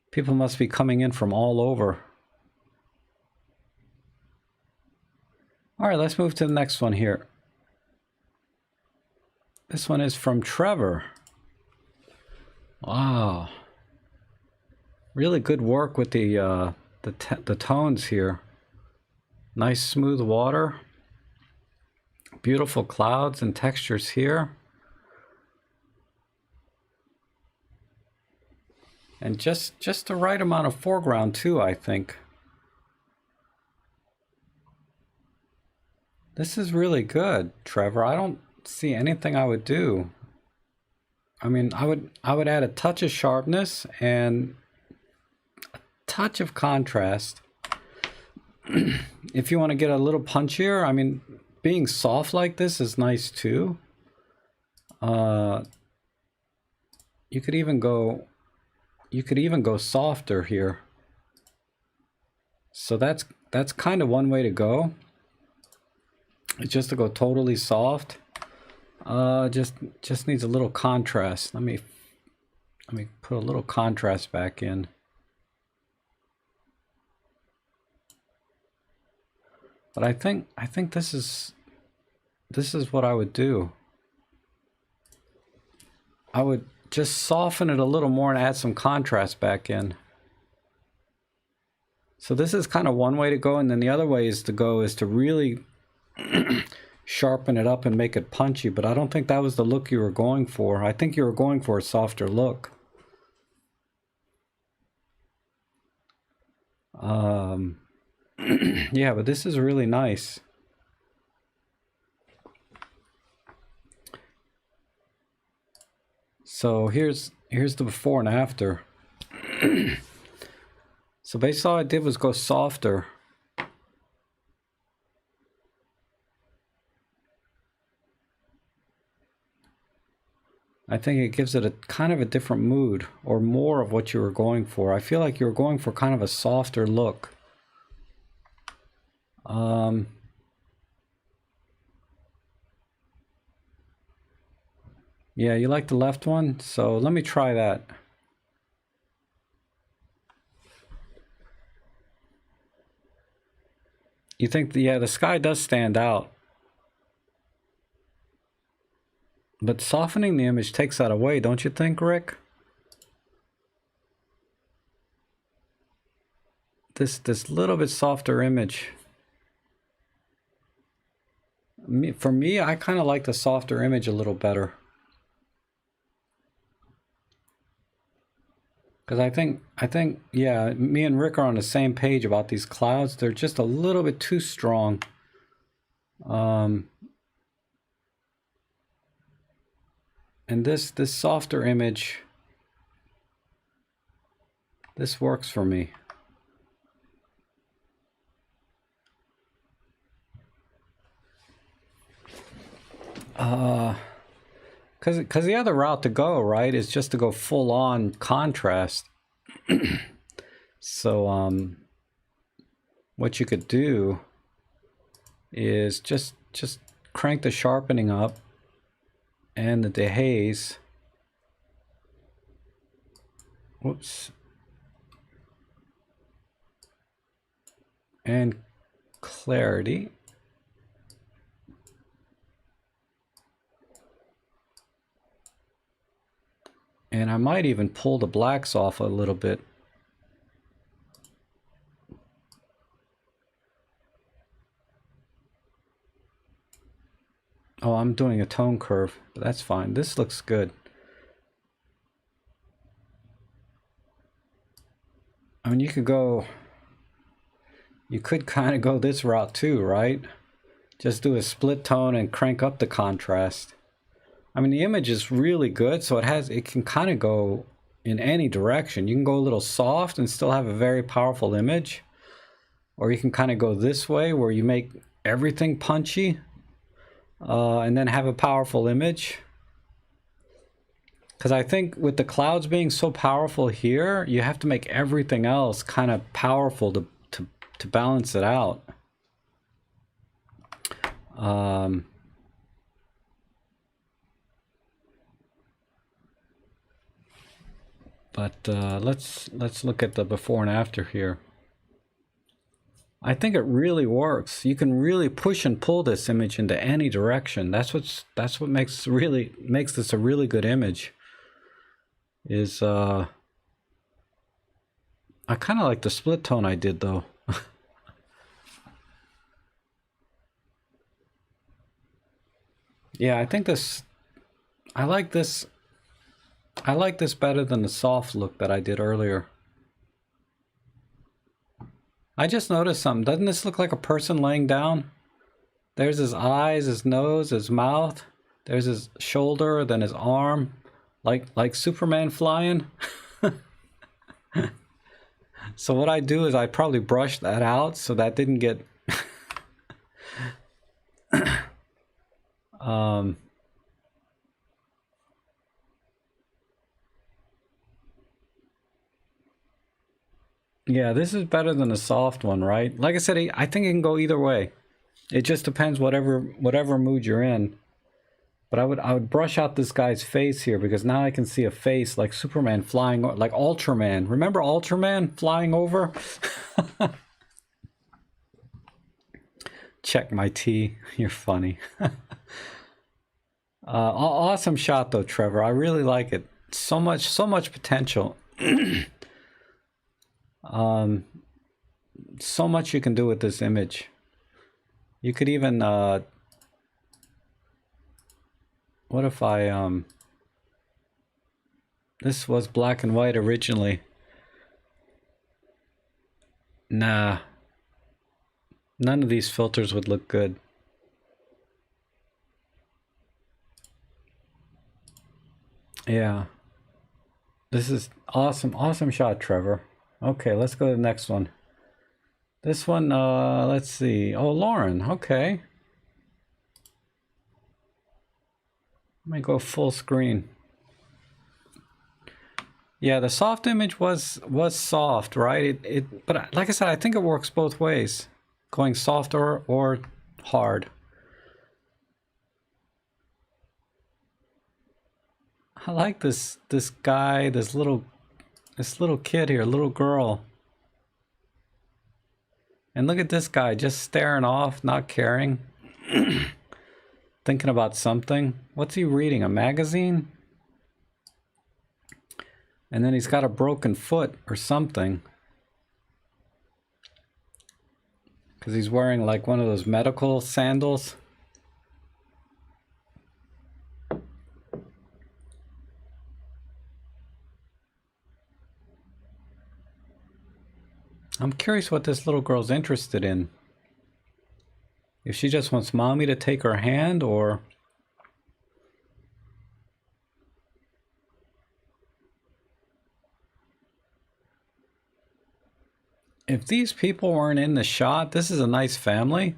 People must be coming in from all over. All right, let's move to the next one here. This one is from Trevor. Wow. Really good work with the tones here. Nice smooth water. Beautiful clouds and textures here. And just the right amount of foreground too, I think. This is really good, Trevor. I don't see anything I would do. I mean, I would add a touch of sharpness and a touch of contrast. If you want to get a little punchier, I mean, being soft like this is nice too. You could even go you could even go softer here. So that's kind of one way to go. It's just to go totally soft. Just needs a little contrast. Let me put a little contrast back in. But I think this is what I would do. I would just soften it a little more and add some contrast back in. So this is kind of one way to go, and then the other way is to really sharpen it up and make it punchy, but I don't think that was the look you were going for. I think you were going for a softer look. Yeah, but this is really nice. So here's the before and after. So basically all I did was go softer. I think it gives it a kind of a different mood, or more of what you were going for. I feel like you were going for kind of a softer look. Yeah, you like the left one? So let me try that. You think, yeah, the sky does stand out. But softening the image takes that away, don't you think, Rick? This little bit softer image. For me, I kind of like the softer image a little better. Because I think, yeah, me and Rick are on the same page about these clouds. They're just a little bit too strong. And this softer image, this works for me. Because the other route to go, right, is just to go full on contrast. So what you could do is just crank the sharpening up and the dehaze. Whoops. And clarity. And I might even pull the blacks off a little bit. Oh, I'm doing a tone curve, but that's fine. This looks good. I mean, you could kind of go this route too, right? Just do a split tone and crank up the contrast. I mean, the image is really good, so it can kind of go in any direction. You can go a little soft and still have a very powerful image, or you can kind of go this way where you make everything punchy and then have a powerful image. Because I think with the clouds being so powerful here, you have to make everything else kind of powerful to balance it out. But let's look at the before and after here. I think it really works. You can really push and pull this image into any direction. That's what makes this a really good image. Is I kind of like the split tone I did though. Yeah, I think I like this better than the soft look that I did earlier. I just noticed something. Doesn't this look like a person laying down? There's his eyes, his nose, his mouth. There's his shoulder, then his arm, like Superman flying. So what I do is I probably brush that out so that didn't get Yeah, this is better than the soft one, right? Like I said, I think it can go either way. It just depends whatever mood you're in. But I would brush out this guy's face here because now I can see a face like Superman flying, like Ultraman. Remember Ultraman flying over? Check my tea. You're funny. Awesome shot though, Trevor. I really like it. So much potential. So much you can do with this image. You could even what if I this was black and white originally. Nah. None of these filters would look good. Yeah. This is awesome shot, Trevor. Okay, let's go to the next one. This one, let's see. Oh, Lauren, okay. Let me go full screen. Yeah, the soft image was soft, right? But like I said, I think it works both ways. Going soft or hard. I like this guy, this little kid here, little girl. And look at this guy just staring off, not caring. Thinking about something. What's he reading? A magazine? And then he's got a broken foot or something. Because he's wearing like one of those medical sandals. I'm curious what this little girl's interested in. If she just wants mommy to take her hand, or... If these people weren't in the shot, this is a nice family,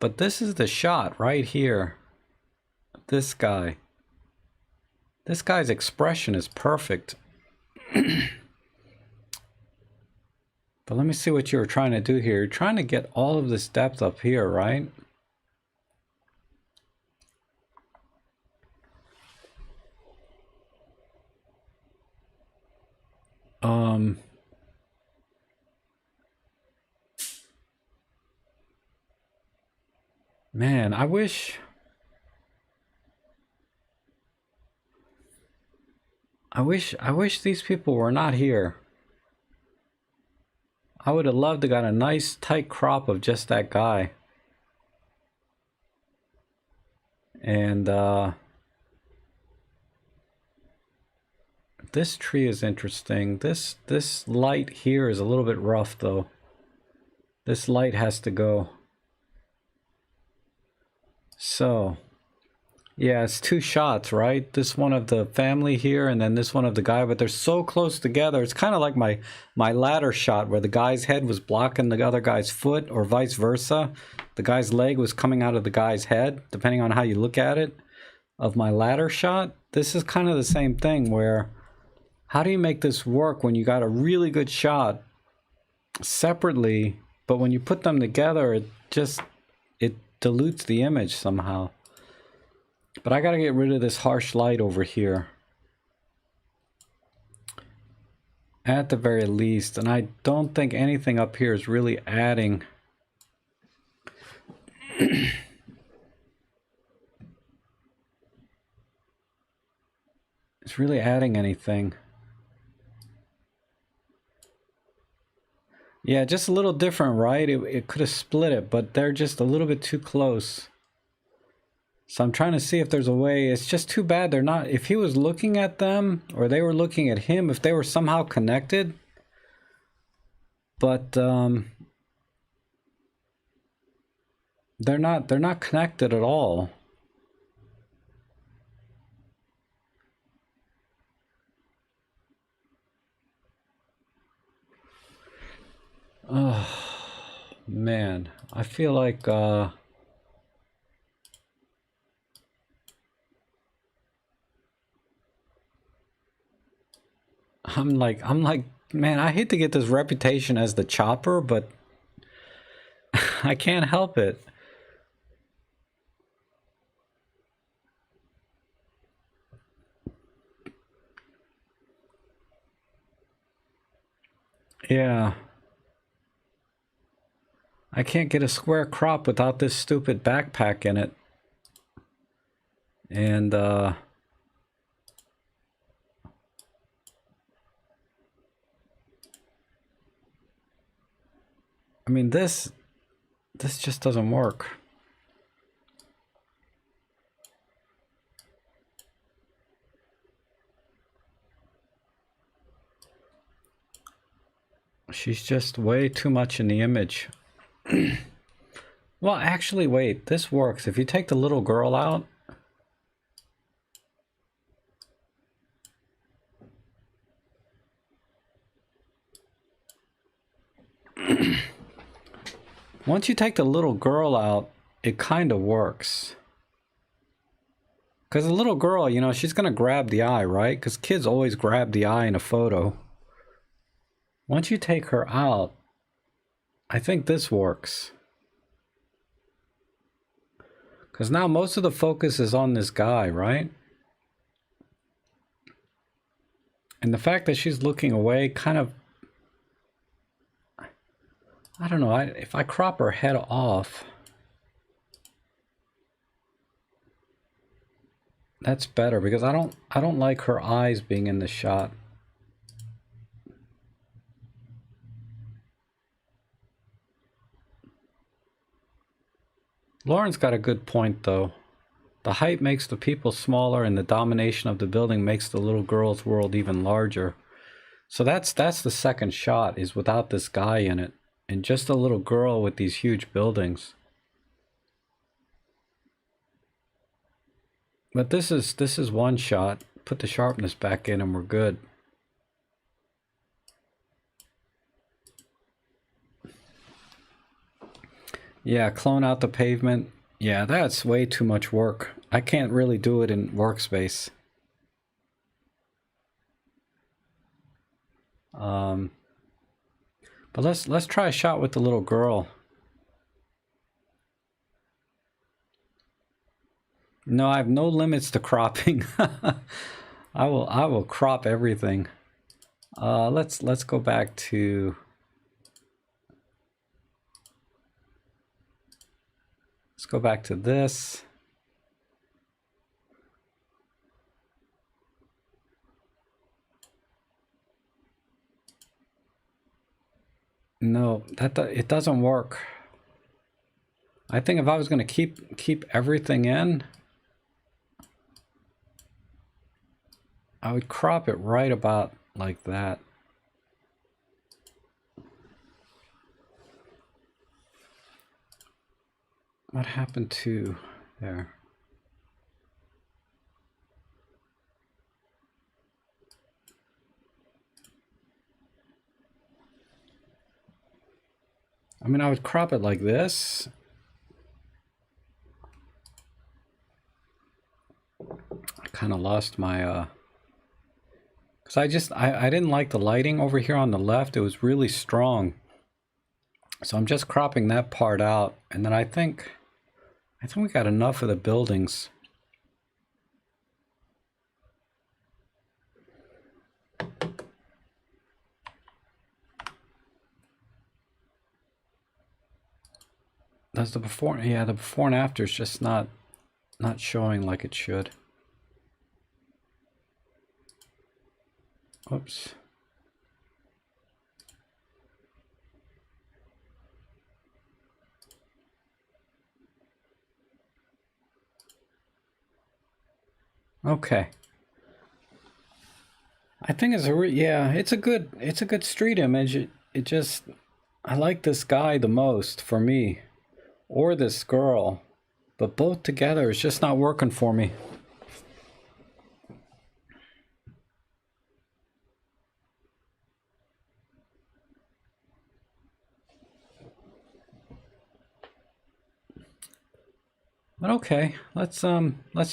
but this is the shot right here. This guy. This guy's expression is perfect. But let me see what you were trying to do here. You're trying to get all of this depth up here, right? Man, I wish these people were not here. I would have loved to got a nice tight crop of just that guy. And this tree is interesting. This light here is a little bit rough though. This light has to go. So, yeah, it's two shots, right? This one of the family here and then this one of the guy, but they're so close together. It's kind of like my ladder shot where the guy's head was blocking the other guy's foot, or vice versa. The guy's leg was coming out of the guy's head, depending on how you look at it, of my ladder shot. This is kind of the same thing where, how do you make this work when you got a really good shot separately, but when you put them together, it dilutes the image somehow. But I gotta get rid of this harsh light over here. At the very least. And I don't think anything up here is really adding. It's really adding anything. Yeah, just a little different, right? It could have split it, but they're just a little bit too close. So I'm trying to see if there's a way. It's just too bad they're not. If he was looking at them or they were looking at him, if they were somehow connected. But they're not connected at all. Oh man, I feel like I'm like Man, I hate to get this reputation as the chopper, but I can't help it. Yeah. I can't get a square crop without this stupid backpack in it. And, I mean, this just doesn't work. She's just way too much in the image. Well, actually, wait, this works. If you take the little girl out, once you take the little girl out, it kind of works. Because the little girl, you know, she's going to grab the eye, right? Because kids always grab the eye in a photo. Once you take her out, I think this works. Because now most of the focus is on this guy, right? And the fact that she's looking away kind of... I don't know, if I crop her head off... That's better, because I don't like her eyes being in the shot. Lauren's got a good point, though. The height makes the people smaller, and the domination of the building makes the little girl's world even larger. So that's the second shot, is without this guy in it, and just a little girl with these huge buildings. But this is one shot. Put the sharpness back in, and we're good. Yeah, clone out the pavement. Yeah, that's way too much work. I can't really do it in Workspace. But let's try a shot with the little girl. No, I have no limits to cropping. I will crop everything. Let's go back to... Let's go back to this. No, it doesn't work. I think if I was going to keep everything in, I would crop it right about like that. What happened to there? I mean, I would crop it like this. I kind of lost my, because I didn't like the lighting over here on the left. It was really strong. So I'm just cropping that part out. And then I think we got enough of the buildings. Does the before, yeah, the before and after is just not showing like it should. Oops. Okay. I think it's it's a good street image. It just, I like this guy the most for me, or this girl, but both together is just not working for me. But okay, let's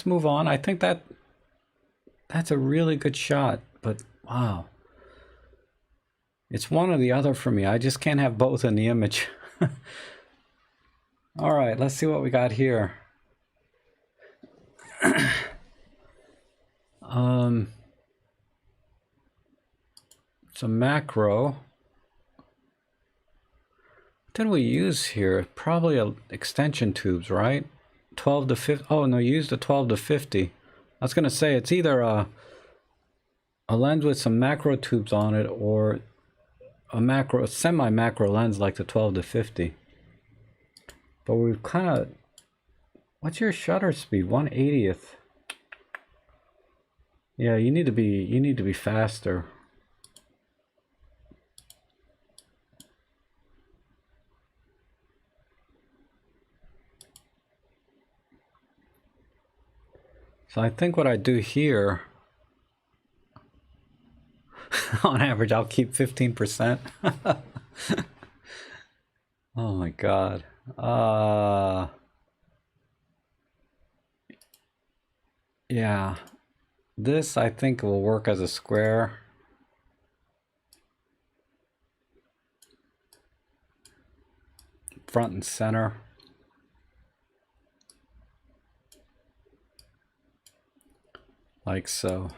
move on. I think that's a really good shot, but wow. It's one or the other for me. I just can't have both in the image. All right, let's see what we got here. It's a macro. What did we use here? Probably extension tubes, right? 12 to 50. Oh no, use the 12 to 50. I was gonna say it's either a lens with some macro tubes on it or a semi-macro lens like the 12 to 50. But we've kind of, what's your shutter speed? 1/80th. Yeah, you need to be faster. So I think what I do here, on average, I'll keep 15%. Oh my God. Yeah, this I think will work as a square. Front and center. Like so.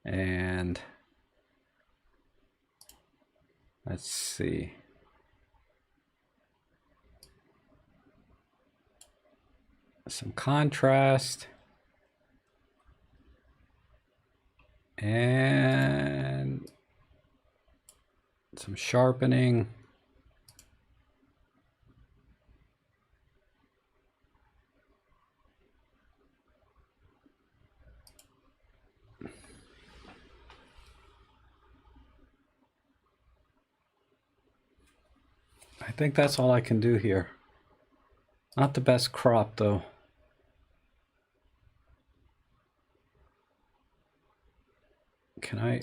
And let's see. Some contrast. And some sharpening. I think that's all I can do here. Not the best crop though. Can I?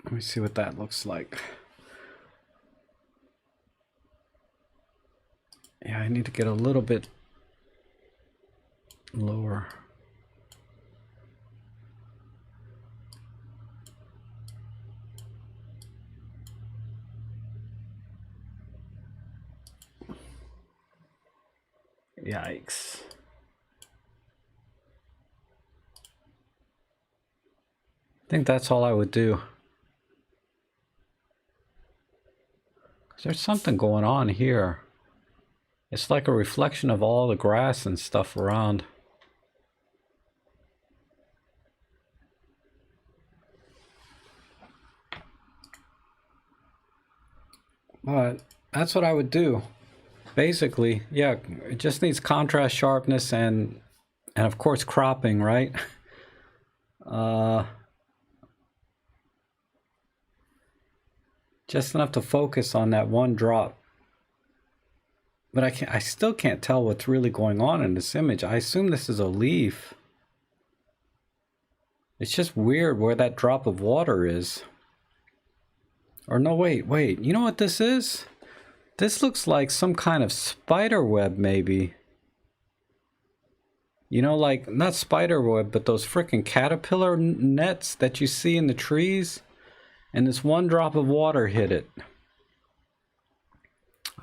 Let me see what that looks like. Yeah, I need to get a little bit lower. Yikes. I think that's all I would do. There's something going on here. It's like a reflection of all the grass and stuff around. But that's what I would do. Basically, yeah, it just needs contrast, sharpness, and of course cropping, right? Just enough to focus on that one drop. But I still can't tell what's really going on in this image. I assume this is a leaf. It's just weird where that drop of water is. Or no, wait. You know what this is? This looks like some kind of spider web, maybe. You know, like, not spider web, but those freaking caterpillar nets that you see in the trees. And this one drop of water hit it.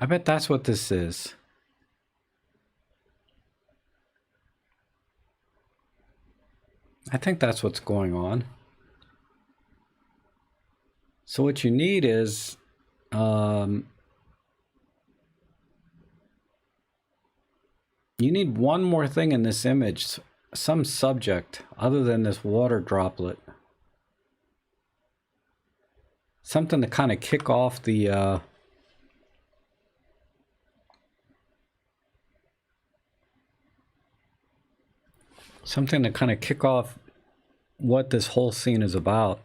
I bet that's what this is. I think that's what's going on. So what you need is you need one more thing in this image, some subject other than this water droplet. Something to kind of kick off the something to kind of kick off what this whole scene is about.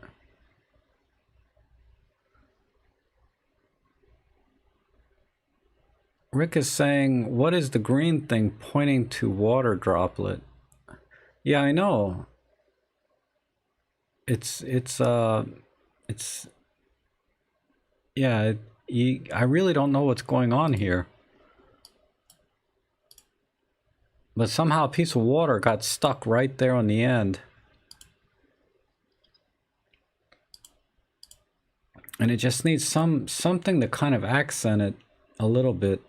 Rick is saying, what is the green thing pointing to water droplet? Yeah, I know. it's yeah, I really don't know what's going on here. But somehow a piece of water got stuck right there on the end. And it just needs something to kind of accent it a little bit.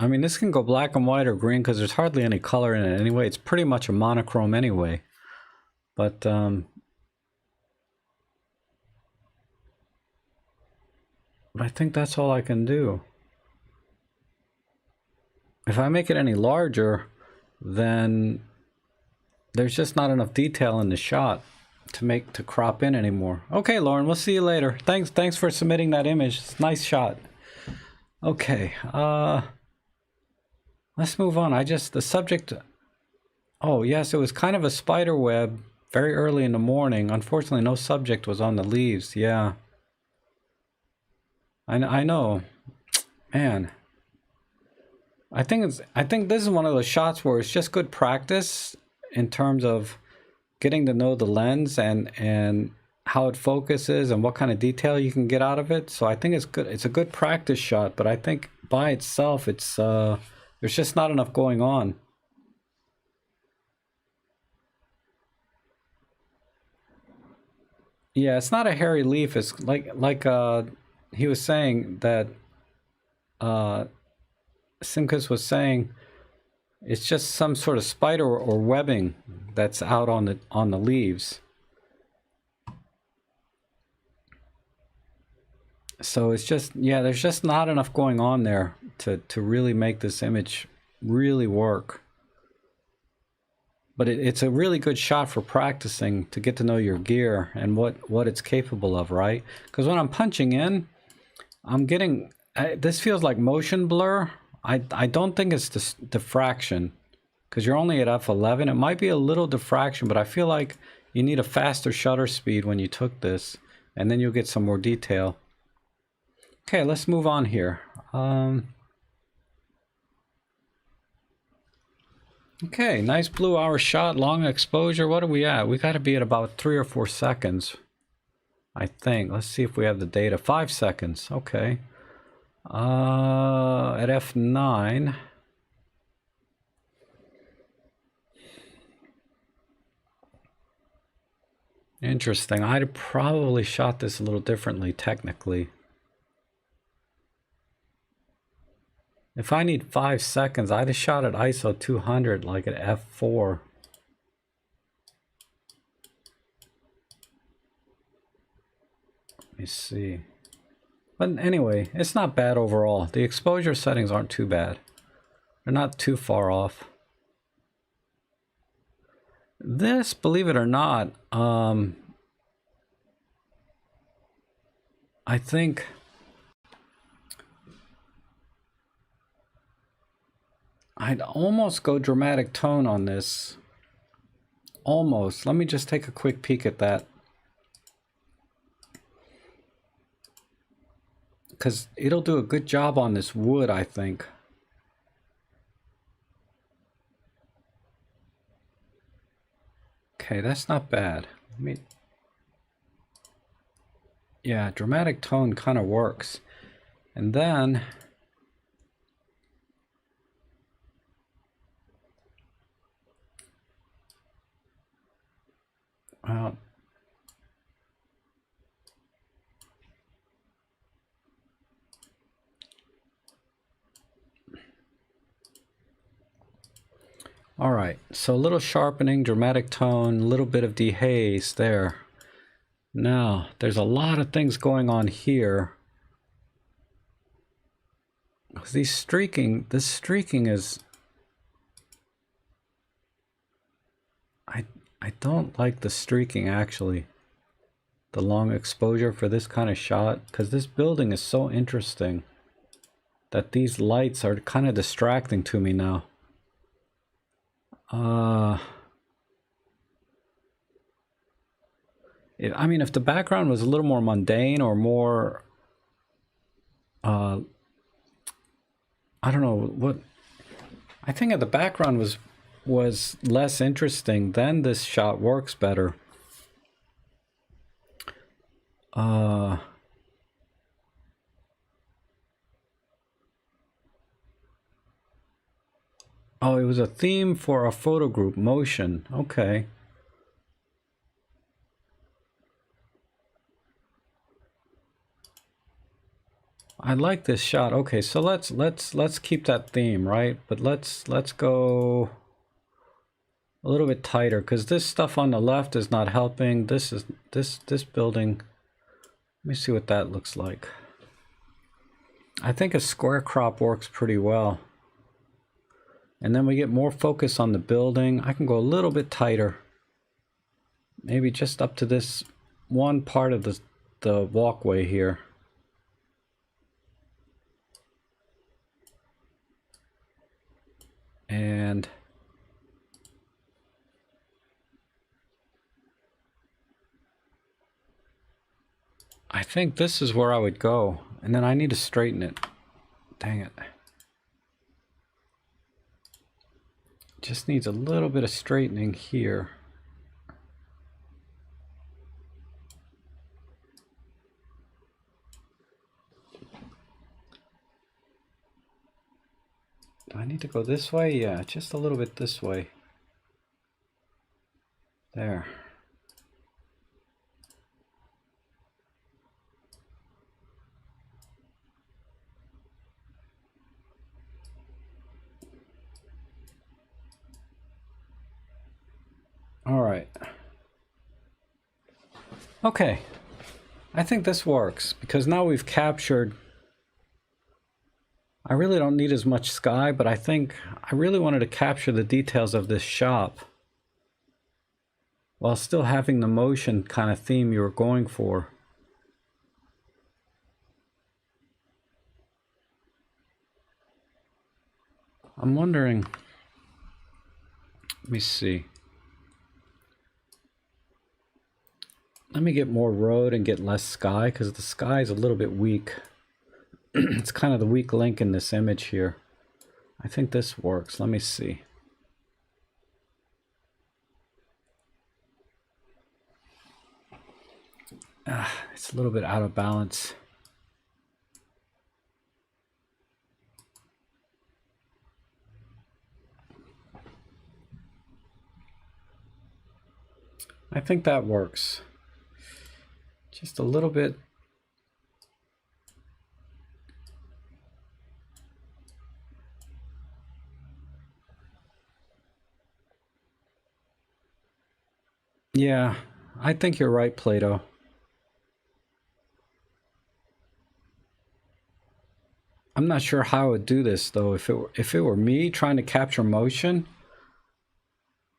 I mean, this can go black and white or green because there's hardly any color in it anyway. It's pretty much a monochrome anyway. But I think that's all I can do. If I make it any larger, then there's just not enough detail in the shot to crop in anymore. Okay, Lauren, we'll see you later. Thanks for submitting that image. It's a nice shot. Okay, let's move on. The subject, oh yes, it was kind of a spider web very early in the morning. Unfortunately, no subject was on the leaves. Yeah, I know, man. I think this is one of those shots where it's just good practice in terms of getting to know the lens and how it focuses and what kind of detail you can get out of it. So I think it's good. It's a good practice shot, but I think by itself, it's there's just not enough going on. Yeah, it's not a hairy leaf. It's like he was saying that Simkus was saying, it's just some sort of spider or webbing that's out on the leaves. So it's just, yeah, there's just not enough going on there to really make this image really work. But it's a really good shot for practicing to get to know your gear and what it's capable of, right? Because when I'm punching in, I'm getting, this feels like motion blur. I don't think it's diffraction, because you're only at f11. It might be a little diffraction, but I feel like you need a faster shutter speed when you took this, and then you'll get some more detail. Okay, let's move on here. Okay, nice blue hour shot, long exposure. What are we at? We got to be at about 3 or 4 seconds, I think. Let's see if we have the data. 5 seconds. Okay. At f9. Interesting. I'd probably shot this a little differently technically. If I need 5 seconds, I'd have shot at ISO 200 like at f4. Let me see. But anyway, it's not bad overall. The exposure settings aren't too bad. They're not too far off. This, believe it or not, I think I'd almost go dramatic tone on this. Almost. Let me just take a quick peek at that. Because it'll do a good job on this wood, I think. Okay, that's not bad. Yeah, dramatic tone kind of works. And then all right, so a little sharpening, dramatic tone, a little bit of dehaze there. Now, there's a lot of things going on here. This streaking is, I don't like the streaking actually. The long exposure for this kind of shot, because this building is so interesting that these lights are kind of distracting to me now. I mean, if the background was a little more mundane or more, I don't know what, I think if the background was less interesting, then this shot works better. Oh, it was a theme for a photo group, motion. Okay. I like this shot. Okay, so let's keep that theme, right? But let's go a little bit tighter, because this stuff on the left is not helping. This building. Let me see what that looks like. I think a square crop works pretty well. And then we get more focus on the building. I can go a little bit tighter. Maybe just up to this one part of the walkway here. And I think this is where I would go. And then I need to straighten it. Dang it. Just needs a little bit of straightening here. Do I need to go this way? Yeah, just a little bit this way. There. All right. Okay. I think this works because now we've captured. I really don't need as much sky, but I think I really wanted to capture the details of this shop while still having the motion kind of theme you were going for. I'm wondering, let me see. Let me get more road and get less sky, because the sky is a little bit weak. It's kind of the weak link in this image here. I think this works. Let me see. It's a little bit out of balance. I think that works. Just a little bit. Yeah, I think you're right, Plato. I'm not sure how I would do this though. If it were me trying to capture motion,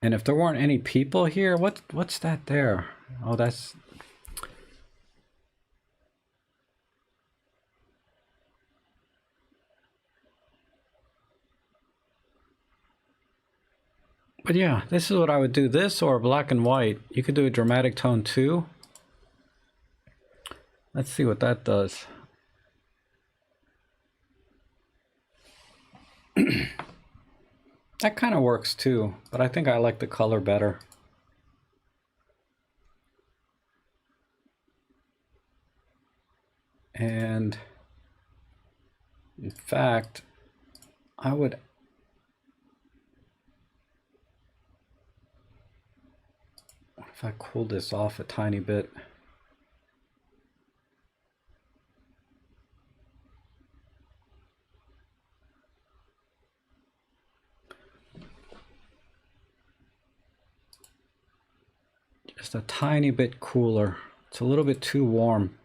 and if there weren't any people here, what's that there? Oh, that's. But yeah, this is what I would do. This or black and white. You could do a dramatic tone too. Let's see what that does. That kind of works too, but I think I like the color better. And in fact, I would if I cool this off a tiny bit. Just a tiny bit cooler. It's a little bit too warm.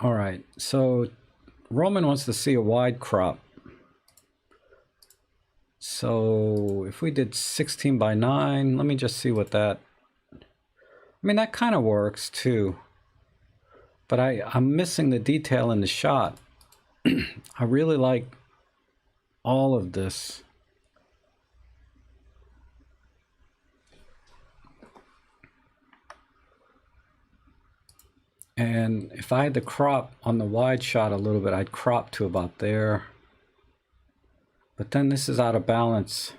All right, so Roman wants to see a wide crop. So if we did 16 by 9, let me just see what that. I mean, that kind of works too. But I'm missing the detail in the shot. I really like all of this. And if I had to crop on the wide shot a little bit, I'd crop to about there. But then this is out of balance.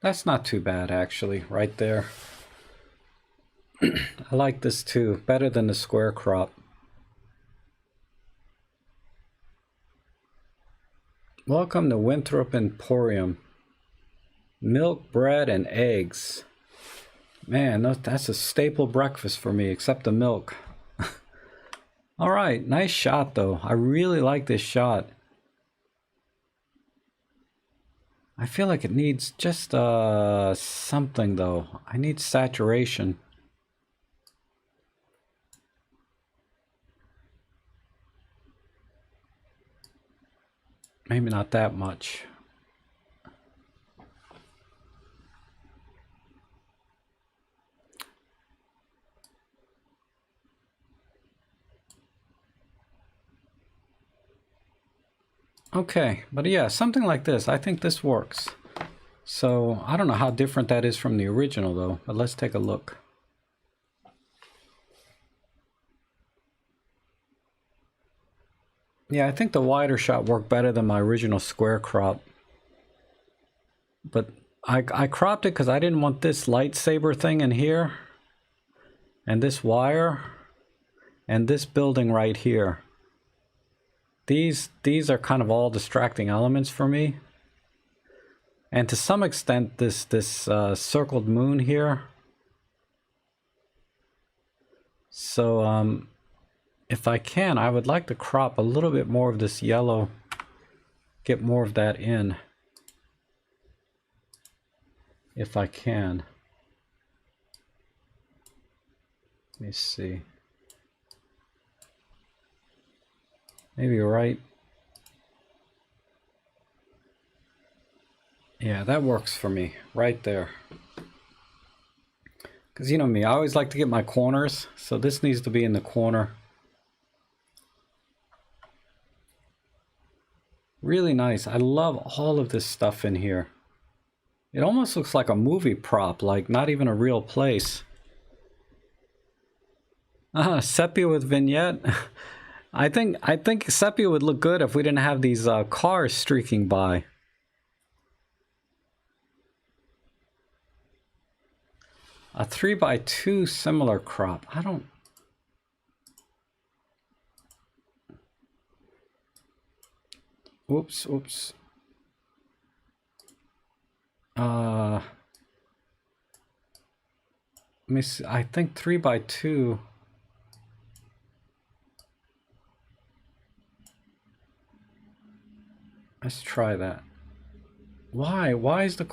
That's not too bad, actually, right there. I like this too, better than the square crop. Welcome to Winthrop Emporium. Milk, bread, and eggs. Man, that's a staple breakfast for me, except the milk. All right, nice shot though. I really like this shot. I feel like it needs just something though. I need saturation. Maybe not that much. Okay, but yeah, something like this. I think this works. So I don't know how different that is from the original though, but let's take a look. Yeah, I think the wider shot worked better than my original square crop. But I cropped it because I didn't want this lightsaber thing in here, and this wire, and this building right here. These are kind of all distracting elements for me. And to some extent, this circled moon here. So if I can, I would like to crop a little bit more of this yellow, get more of that in, if I can. Let me see. Maybe right. Yeah, that works for me right there. Because you know me, I always like to get my corners, so this needs to be in the corner. Really nice. I love all of this stuff in here. It almost looks like a movie prop, like not even a real place. Sepia with vignette. I think sepia would look good if we didn't have these cars streaking by. A 3x2 similar crop. I don't... Oops. Let me see. I think 3x2. Let's try that. Why? Why is it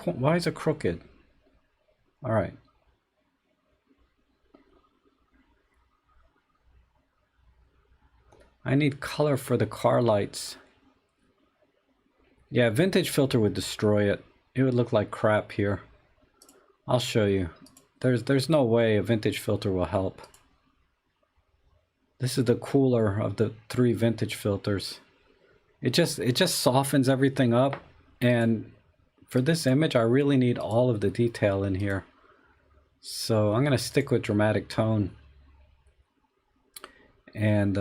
crooked? All right. I need color for the car lights. Yeah, vintage filter would destroy it. It would look like crap here. I'll show you. There's no way a vintage filter will help. This is the cooler of the 3 vintage filters. It just softens everything up, and for this image I really need all of the detail in here. So I'm gonna stick with dramatic tone. And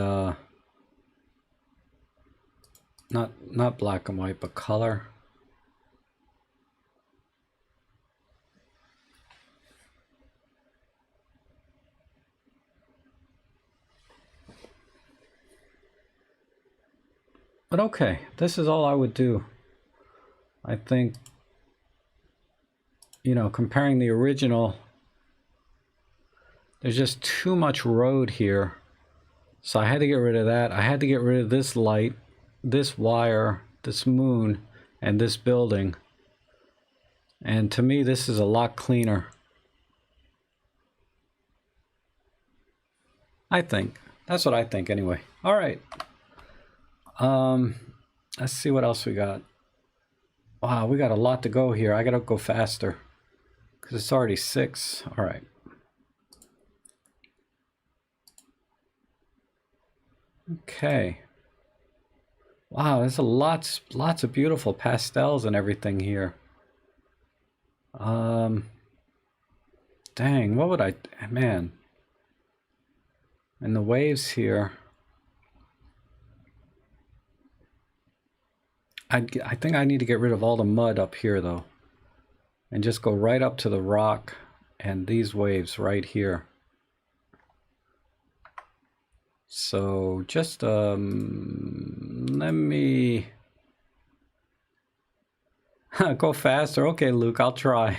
not black and white, but color. But okay, this is all I would do. I think, you know, comparing the original, there's just too much road here. So I had to get rid of that. I had to get rid of this light, this wire, this moon, and this building. And to me, this is a lot cleaner. I think. That's what I think anyway. All right. Let's see what else we got. Wow, we got a lot to go here. I gotta go faster because it's already 6. All right. Okay. Wow, there's lots of beautiful pastels and everything here. Dang, what would I, man. And the waves here. I think I need to get rid of all the mud up here though. and just go right up to the rock and these waves right here. So just let me go faster. Okay, Luke, I'll try.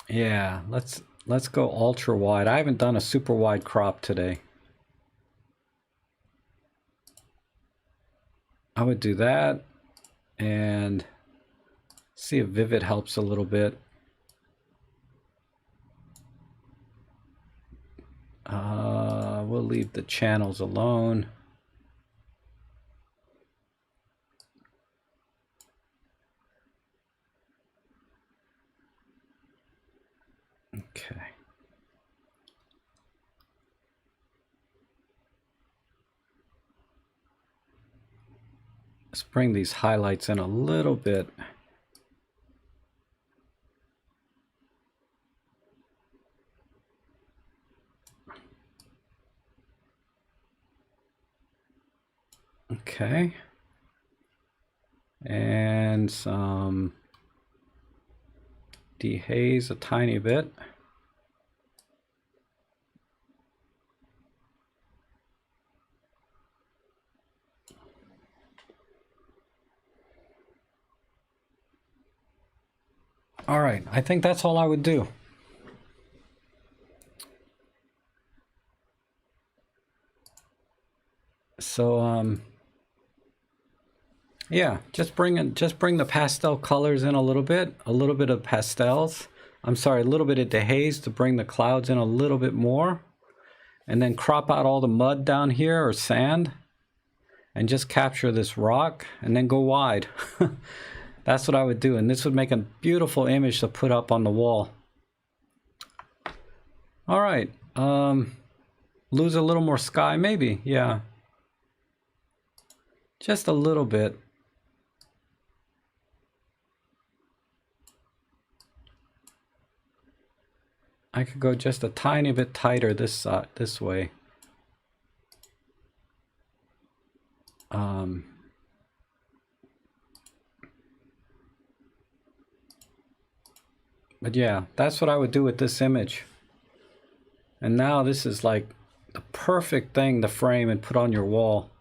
Yeah, let's go ultra wide. I haven't done a super wide crop today. I would do that and see if Vivid helps a little bit. We'll leave the channels alone. Okay. Let's bring these highlights in a little bit. Okay. And some dehaze a tiny bit. All right, I think that's all I would do. So yeah, just bring the pastel colors in a little bit of pastels. I'm sorry, a little bit of dehaze to bring the clouds in a little bit more, and then crop out all the mud down here or sand, and just capture this rock, and then go wide. That's what I would do, and this would make a beautiful image to put up on the wall. All right, lose a little more sky, maybe, yeah. Just a little bit. I could go just a tiny bit tighter this way. But yeah, that's what I would do with this image. And now this is like the perfect thing to frame and put on your wall.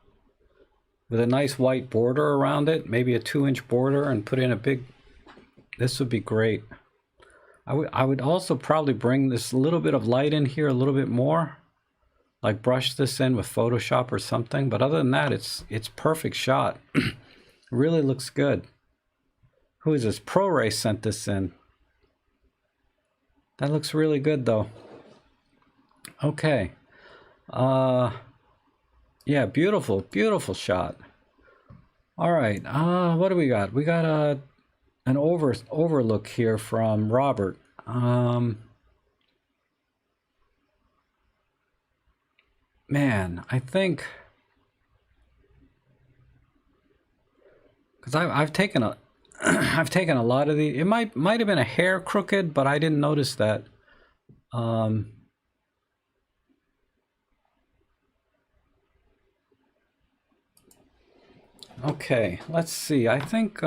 With a nice white border around it, maybe a 2-inch border, and put in a big, this would be great. I would also probably bring this little bit of light in here a little bit more. Like brush this in with Photoshop or something. But other than that, it's perfect shot. Really looks good. Who is this? ProRay sent this in. That looks really good though. Okay. Yeah, beautiful, beautiful shot. All right. What do we got? We got an overlook here from Robert. Man, I think because I've taken a I've taken a lot of the. It might have been a hair crooked, but I didn't notice that. Okay, let's see. I think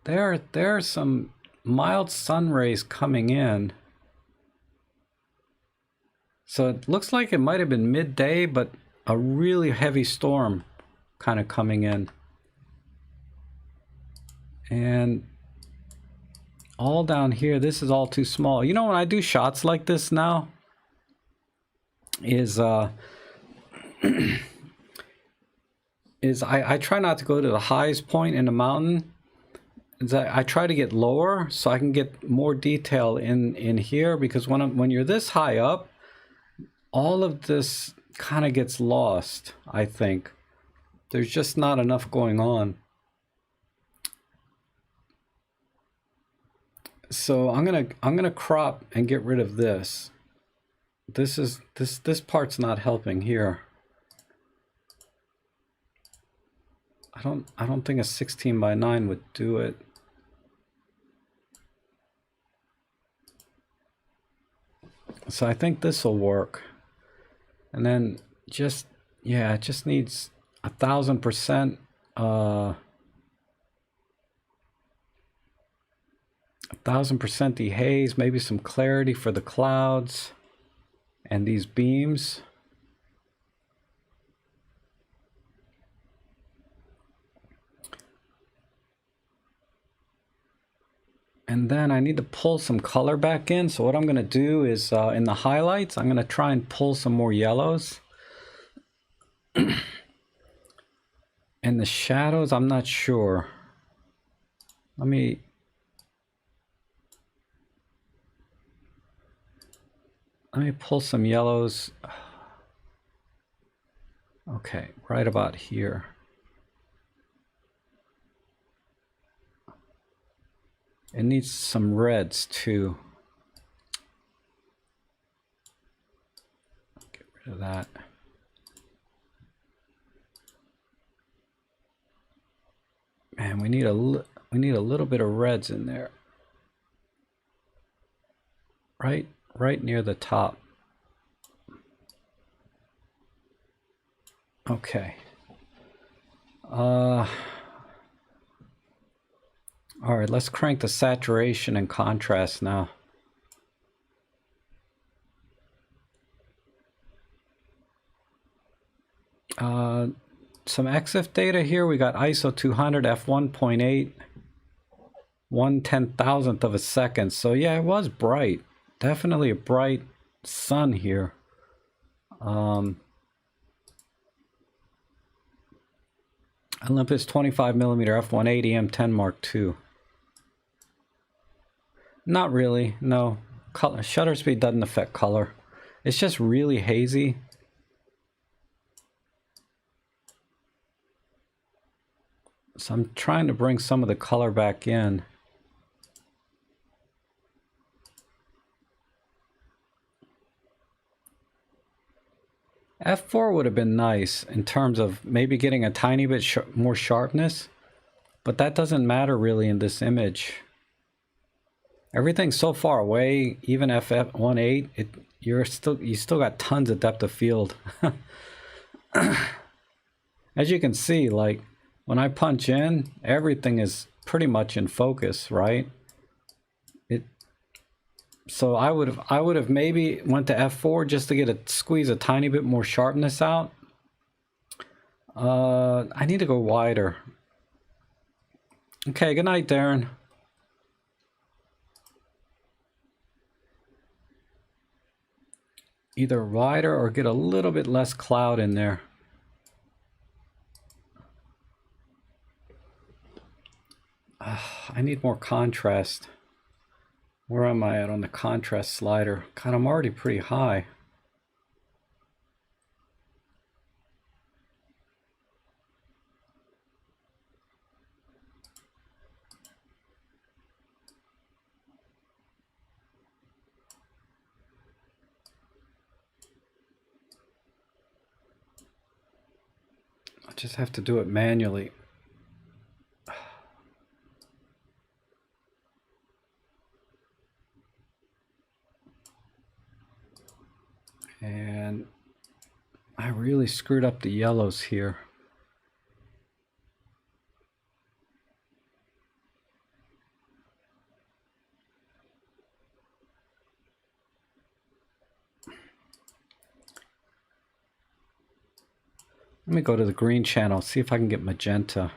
there are some mild sun rays coming in. So it looks like it might have been midday, but a really heavy storm kind of coming in. And all down here, this is all too small. You know, when I do shots like this now, is I try not to go to the highest point in the mountain. I try to get lower so I can get more detail in here, because when you're this high up, all of this kind of gets lost. I think there's just not enough going on. So I'm gonna crop and get rid of this. This part's not helping here. I I don't think a 16 by 9 would do it. So I think this will work. And then just, yeah, it just needs 1,000%. 1,000% dehaze, maybe some clarity for the clouds and these beams. And then I need to pull some color back in. So what I'm going to do is in the highlights, I'm going to try and pull some more yellows. And the shadows, I'm not sure. Let me pull some yellows. Okay, right about here. It needs some reds too. Get rid of that. Man, we need a little bit of reds in there. Right near the top. Okay. All right, let's crank the saturation and contrast now. Some EXIF data here. We got ISO 200 f1.8, 1/10,000th of a second. So yeah, it was bright. Definitely a bright sun here. Olympus 25mm f1.8 EM10 Mark II. Not really, no. Color, shutter speed doesn't affect color. It's just really hazy. So I'm trying to bring some of the color back in. F4 would have been nice in terms of maybe getting a tiny bit more sharpness, but that doesn't matter really in this image. Everything's so far away, even f1.8, you still got tons of depth of field. As you can see, like when I punch in, everything is pretty much in focus, right? So I would have maybe went to f4 just to squeeze a tiny bit more sharpness out. I need to go wider. Okay, good night, Darren. Either wider or get a little bit less cloud in there. I need more contrast. Where am I at on the contrast slider? God, I'm already pretty high. I just have to do it manually. And I really screwed up the yellows here. Let me go to the green channel, see if I can get magenta.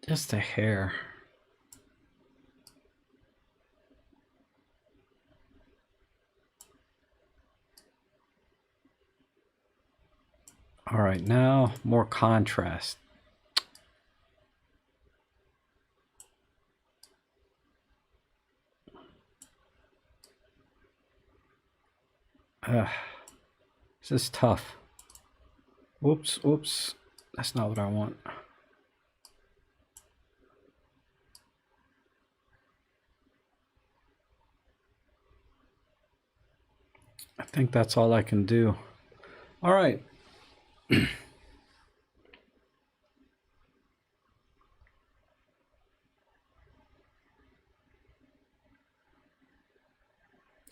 Just a hair. All right, now more contrast. This is tough. Oops, that's not what I want. I think that's all I can do. All right.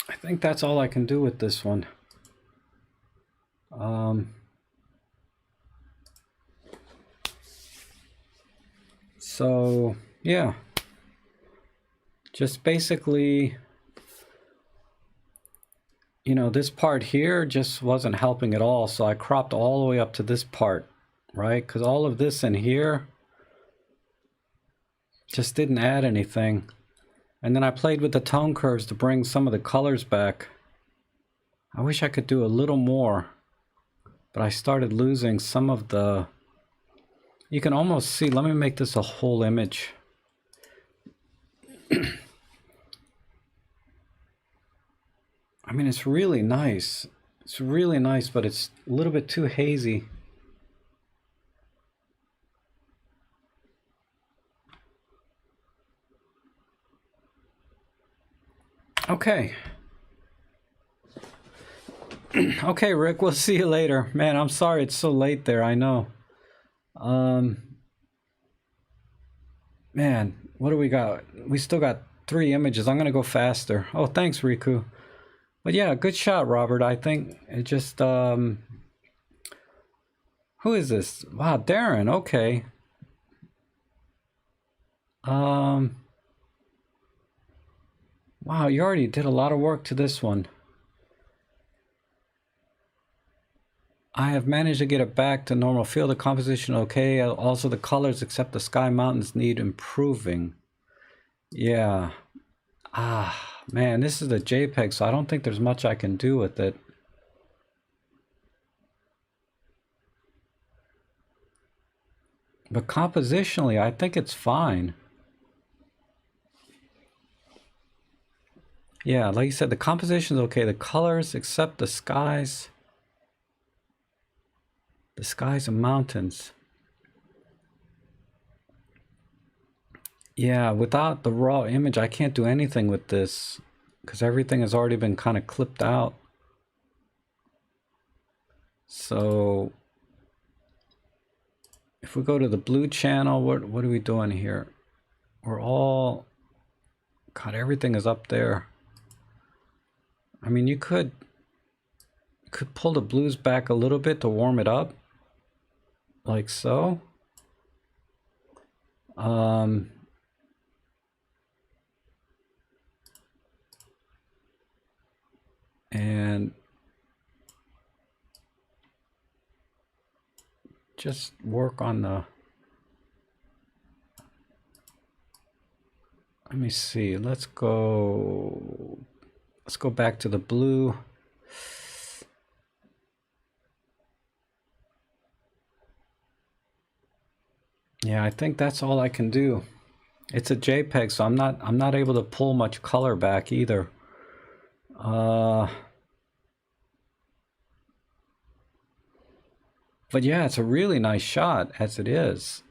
I think that's all I can do with this one. So yeah, just basically, you know, this part here just wasn't helping at all. So I cropped all the way up to this part, right? Because all of this in here just didn't add anything. And then I played with the tone curves to bring some of the colors back. I wish I could do a little more, but I started losing some of the, you can almost see, let me make this a whole image. I mean, it's really nice. It's really nice, but it's a little bit too hazy. Okay. Okay, Rick, we'll see you later. Man, I'm sorry it's so late there, I know. Man, what do we got? We still got 3 images. I'm gonna go faster. Oh, thanks, Riku. But yeah, good shot, Robert. I think it just, who is this? Wow, Darren, okay. Wow, you already did a lot of work to this one. I have managed to get it back to normal field. The composition okay. Also the colors except the sky mountains need improving. Yeah. Ah, man, this is a JPEG, so I don't think there's much I can do with it. But compositionally, I think it's fine. Yeah, like you said, the composition's okay. The colors, except the skies. The skies and mountains. Yeah, without the raw image, I can't do anything with this because everything has already been kind of clipped out. So if we go to the blue channel, what are we doing here? We're all, God, everything is up there. I mean, you could pull the blues back a little bit to warm it up, like so. And just work on the, let me see, let's go back to the blue. Yeah, I think that's all I can do. It's a JPEG, so I'm not able to pull much color back either. But yeah, it's a really nice shot as it is.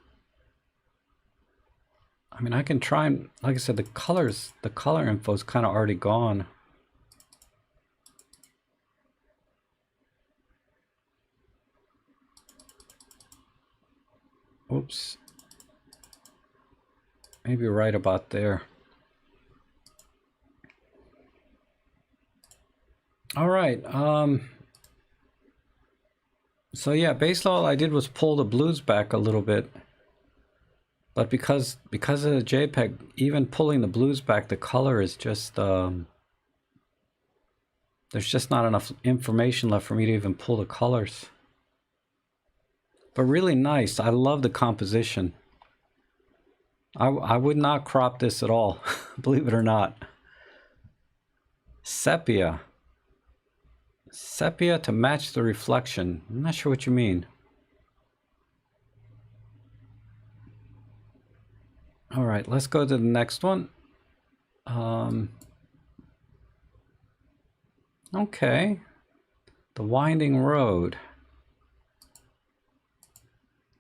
I mean, I can try and, like I said, the color info is kind of already gone. Oops. Maybe right about there. All right. So yeah, basically all I did was pull the blues back a little bit. But because of the JPEG, even pulling the blues back, the color is just, there's just not enough information left for me to even pull the colors. But really nice. I love the composition. I would not crop this at all, believe it or not. Sepia. Sepia to match the reflection. I'm not sure what you mean. All right, let's go to the next one. Okay. The winding road.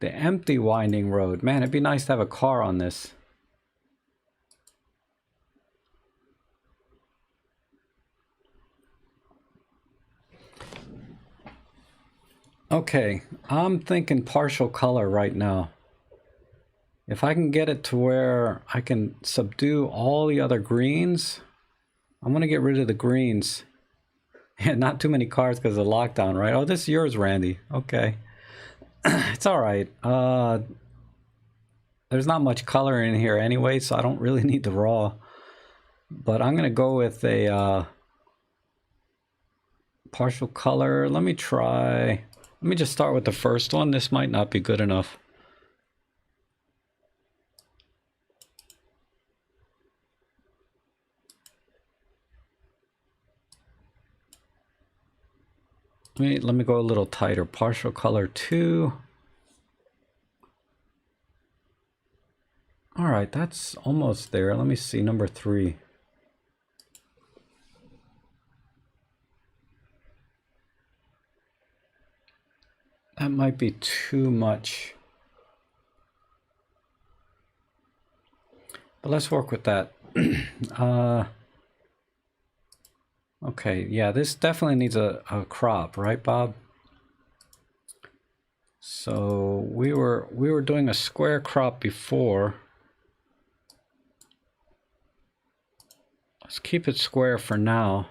The empty winding road. Man, it'd be nice to have a car on this. Okay, I'm thinking partial color right now. If I can get it to where I can subdue all the other greens, I'm gonna get rid of the greens. And not too many cards because of the lockdown, right? Oh, this is yours, Randy. Okay. It's all right. There's not much color in here anyway, so I don't really need the raw. But I'm gonna go with a partial color. Let me just start with the first one. This might not be good enough. Let me go a little tighter. Partial color 2. All right, that's almost there. Let me see, number 3. That might be too much. But let's work with that. Okay, yeah, this definitely needs a crop, right, Bob? So we were doing a square crop before. Let's keep it square for now.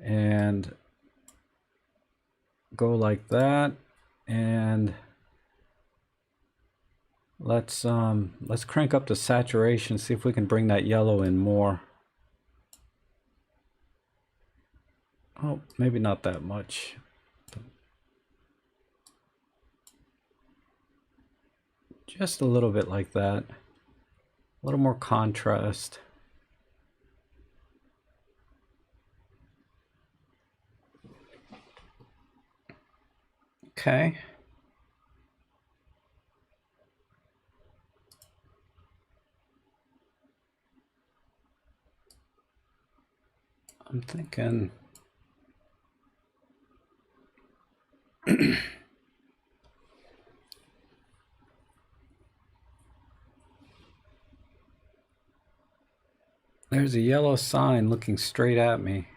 And go like that. And let's crank up the saturation, see if we can bring that yellow in more. Oh, maybe not that much. Just a little bit like that. A little more contrast. Okay. I'm thinking there's a yellow sign looking straight at me.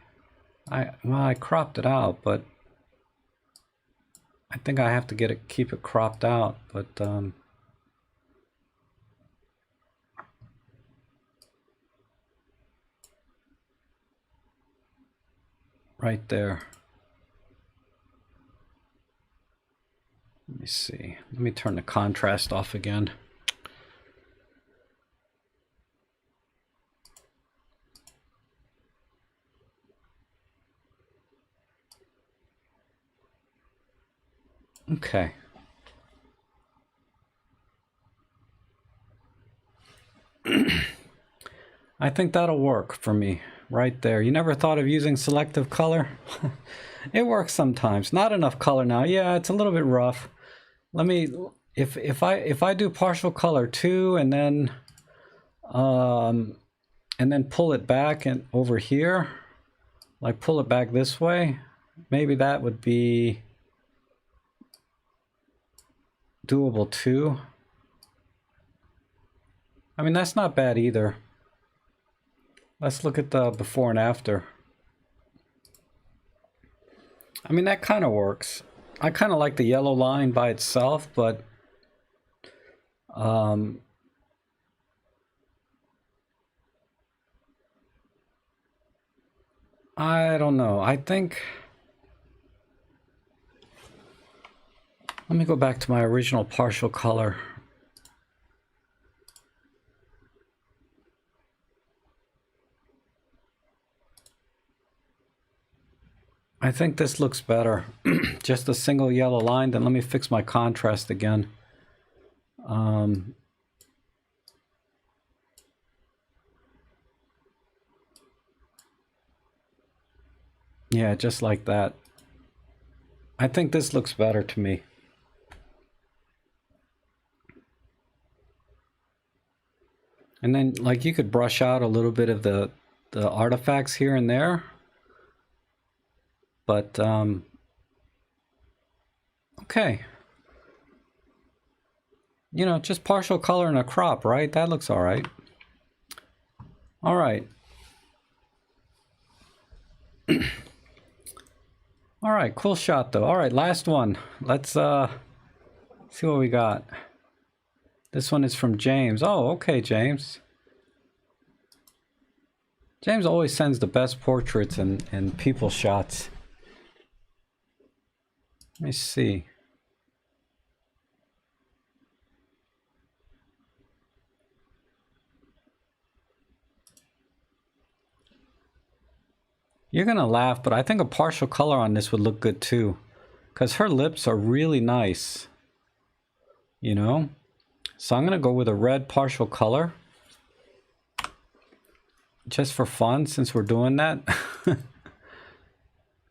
I cropped it out, but I think I have to keep it cropped out, but right there. Let me see. Let me turn the contrast off again. Okay. I think that'll work for me right there. You never thought of using selective color? It works sometimes. Not enough color now. Yeah, it's a little bit rough. Let me, if I do partial color 2 and then pull it back and over here, like pull it back this way, maybe that would be doable too. I mean, that's not bad either. Let's look at the before and after. I mean, that kind of works. I kind of like the yellow line by itself, but I don't know. I think, let me go back to my original partial color. I think this looks better. Just a single yellow line. Then let me fix my contrast again. Yeah, just like that. I think this looks better to me. And then, like, you could brush out a little bit of the artifacts here and there. But, okay. You know, just partial color and a crop, right? That looks all right. All right. All right, cool shot though. All right, last one. Let's see what we got. This one is from James. Oh, okay, James. James always sends the best portraits and people shots. Let me see. You're gonna laugh, but I think a partial color on this would look good too, because her lips are really nice, you know? So I'm gonna go with a red partial color, just for fun, since we're doing that.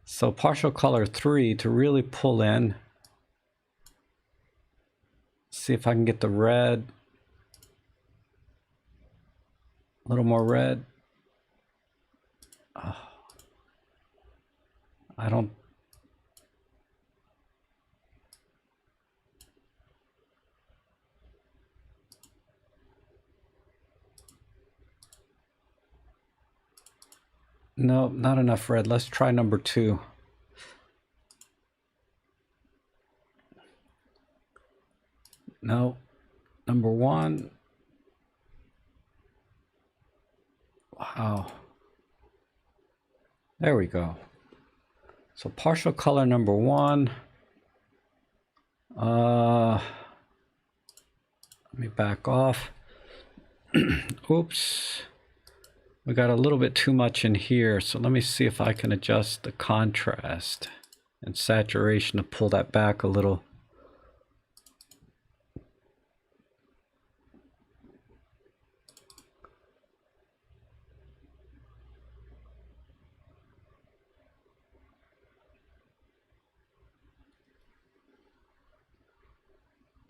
So partial color 3 to really pull in. See if I can get the red. A little more red. Oh, I don't. No, not enough red. Let's try number 2. No, number 1. Wow. There we go. So partial color number 1. Let me back off. Oops. We got a little bit too much in here, so let me see if I can adjust the contrast and saturation to pull that back a little.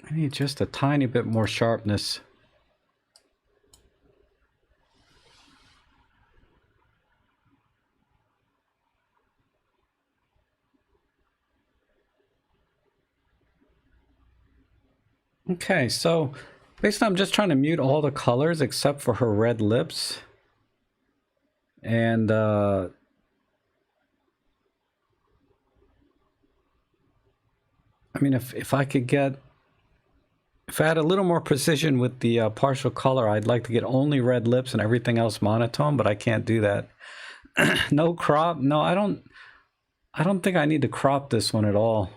I need just a tiny bit more sharpness. Okay, so basically I'm just trying to mute all the colors except for her red lips. And I mean, if I could get, if I had a little more precision with the partial color, I'd like to get only red lips and everything else monotone, but I can't do that. No crop. No, I don't think I need to crop this one at all.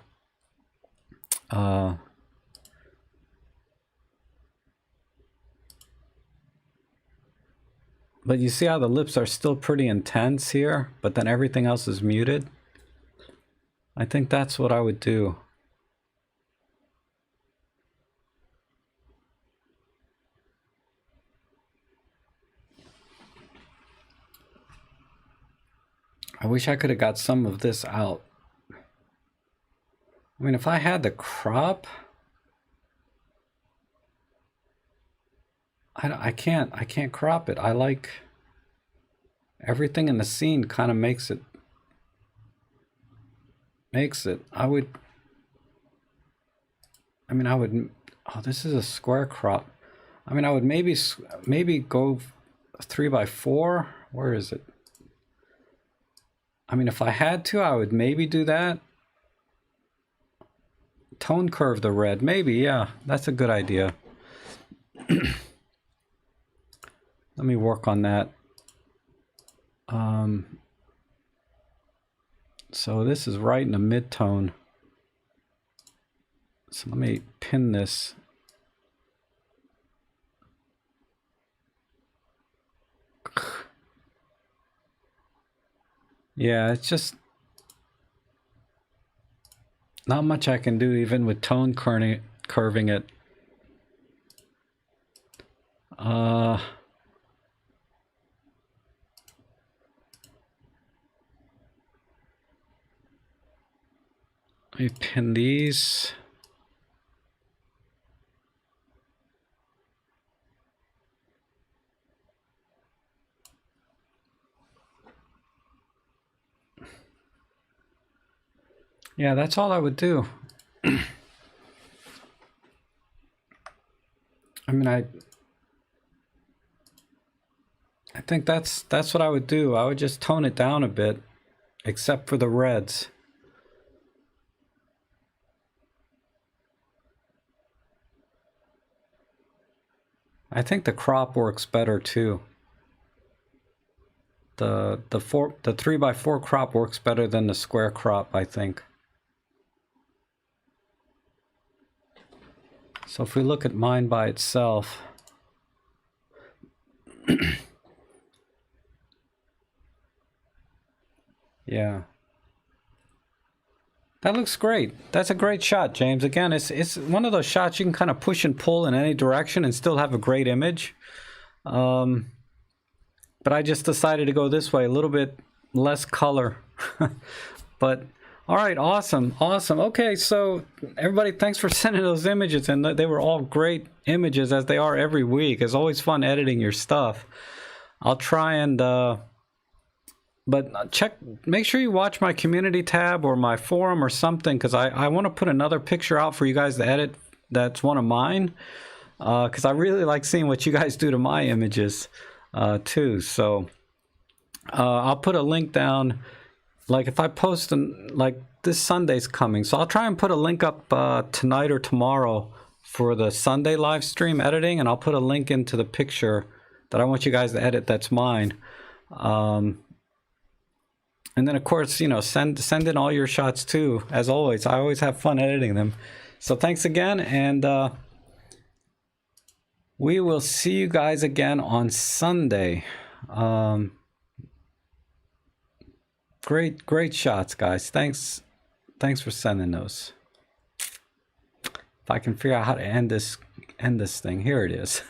But you see how the lips are still pretty intense here, but then everything else is muted? I think that's what I would do. I wish I could have got some of this out. I mean, if I had the crop, I can't crop it. I like everything in the scene kind of makes it. I would, oh, this is a square crop. I mean, I would maybe go 3x4. Where is it? I mean, if I had to, I would maybe do that. Tone curve the red, maybe, yeah, that's a good idea. Let me work on that. So this is right in the mid-tone. So let me pin this. Yeah, it's just not much I can do even with tone curving it. Let me pin these. Yeah, that's all I would do. I mean, I think that's what I would do. I would just tone it down a bit, except for the reds. I think the crop works better too. The 3x4 crop works better than the square crop, I think. So if we look at mine by itself, yeah. That looks great. That's a great shot, James. Again, it's one of those shots you can kind of push and pull in any direction and still have a great image. But I just decided to go this way, a little bit less color. But all right, awesome, awesome. Okay, so everybody, thanks for sending those images, and they were all great images, as they are every week. It's always fun editing your stuff. I'll try and but make sure you watch my community tab or my forum or something, because I want to put another picture out for you guys to edit. That's one of mine, because I really like seeing what you guys do to my images too. So I'll put a link down, like if I post like this Sunday's coming, so I'll try and put a link up tonight or tomorrow for the Sunday live stream editing, and I'll put a link into the picture that I want you guys to edit. That's mine. And then, of course, you know, send in all your shots too. As always, I always have fun editing them. So thanks again, and we will see you guys again on Sunday. Great shots, guys. Thanks for sending those. If I can figure out how to end this thing, here it is.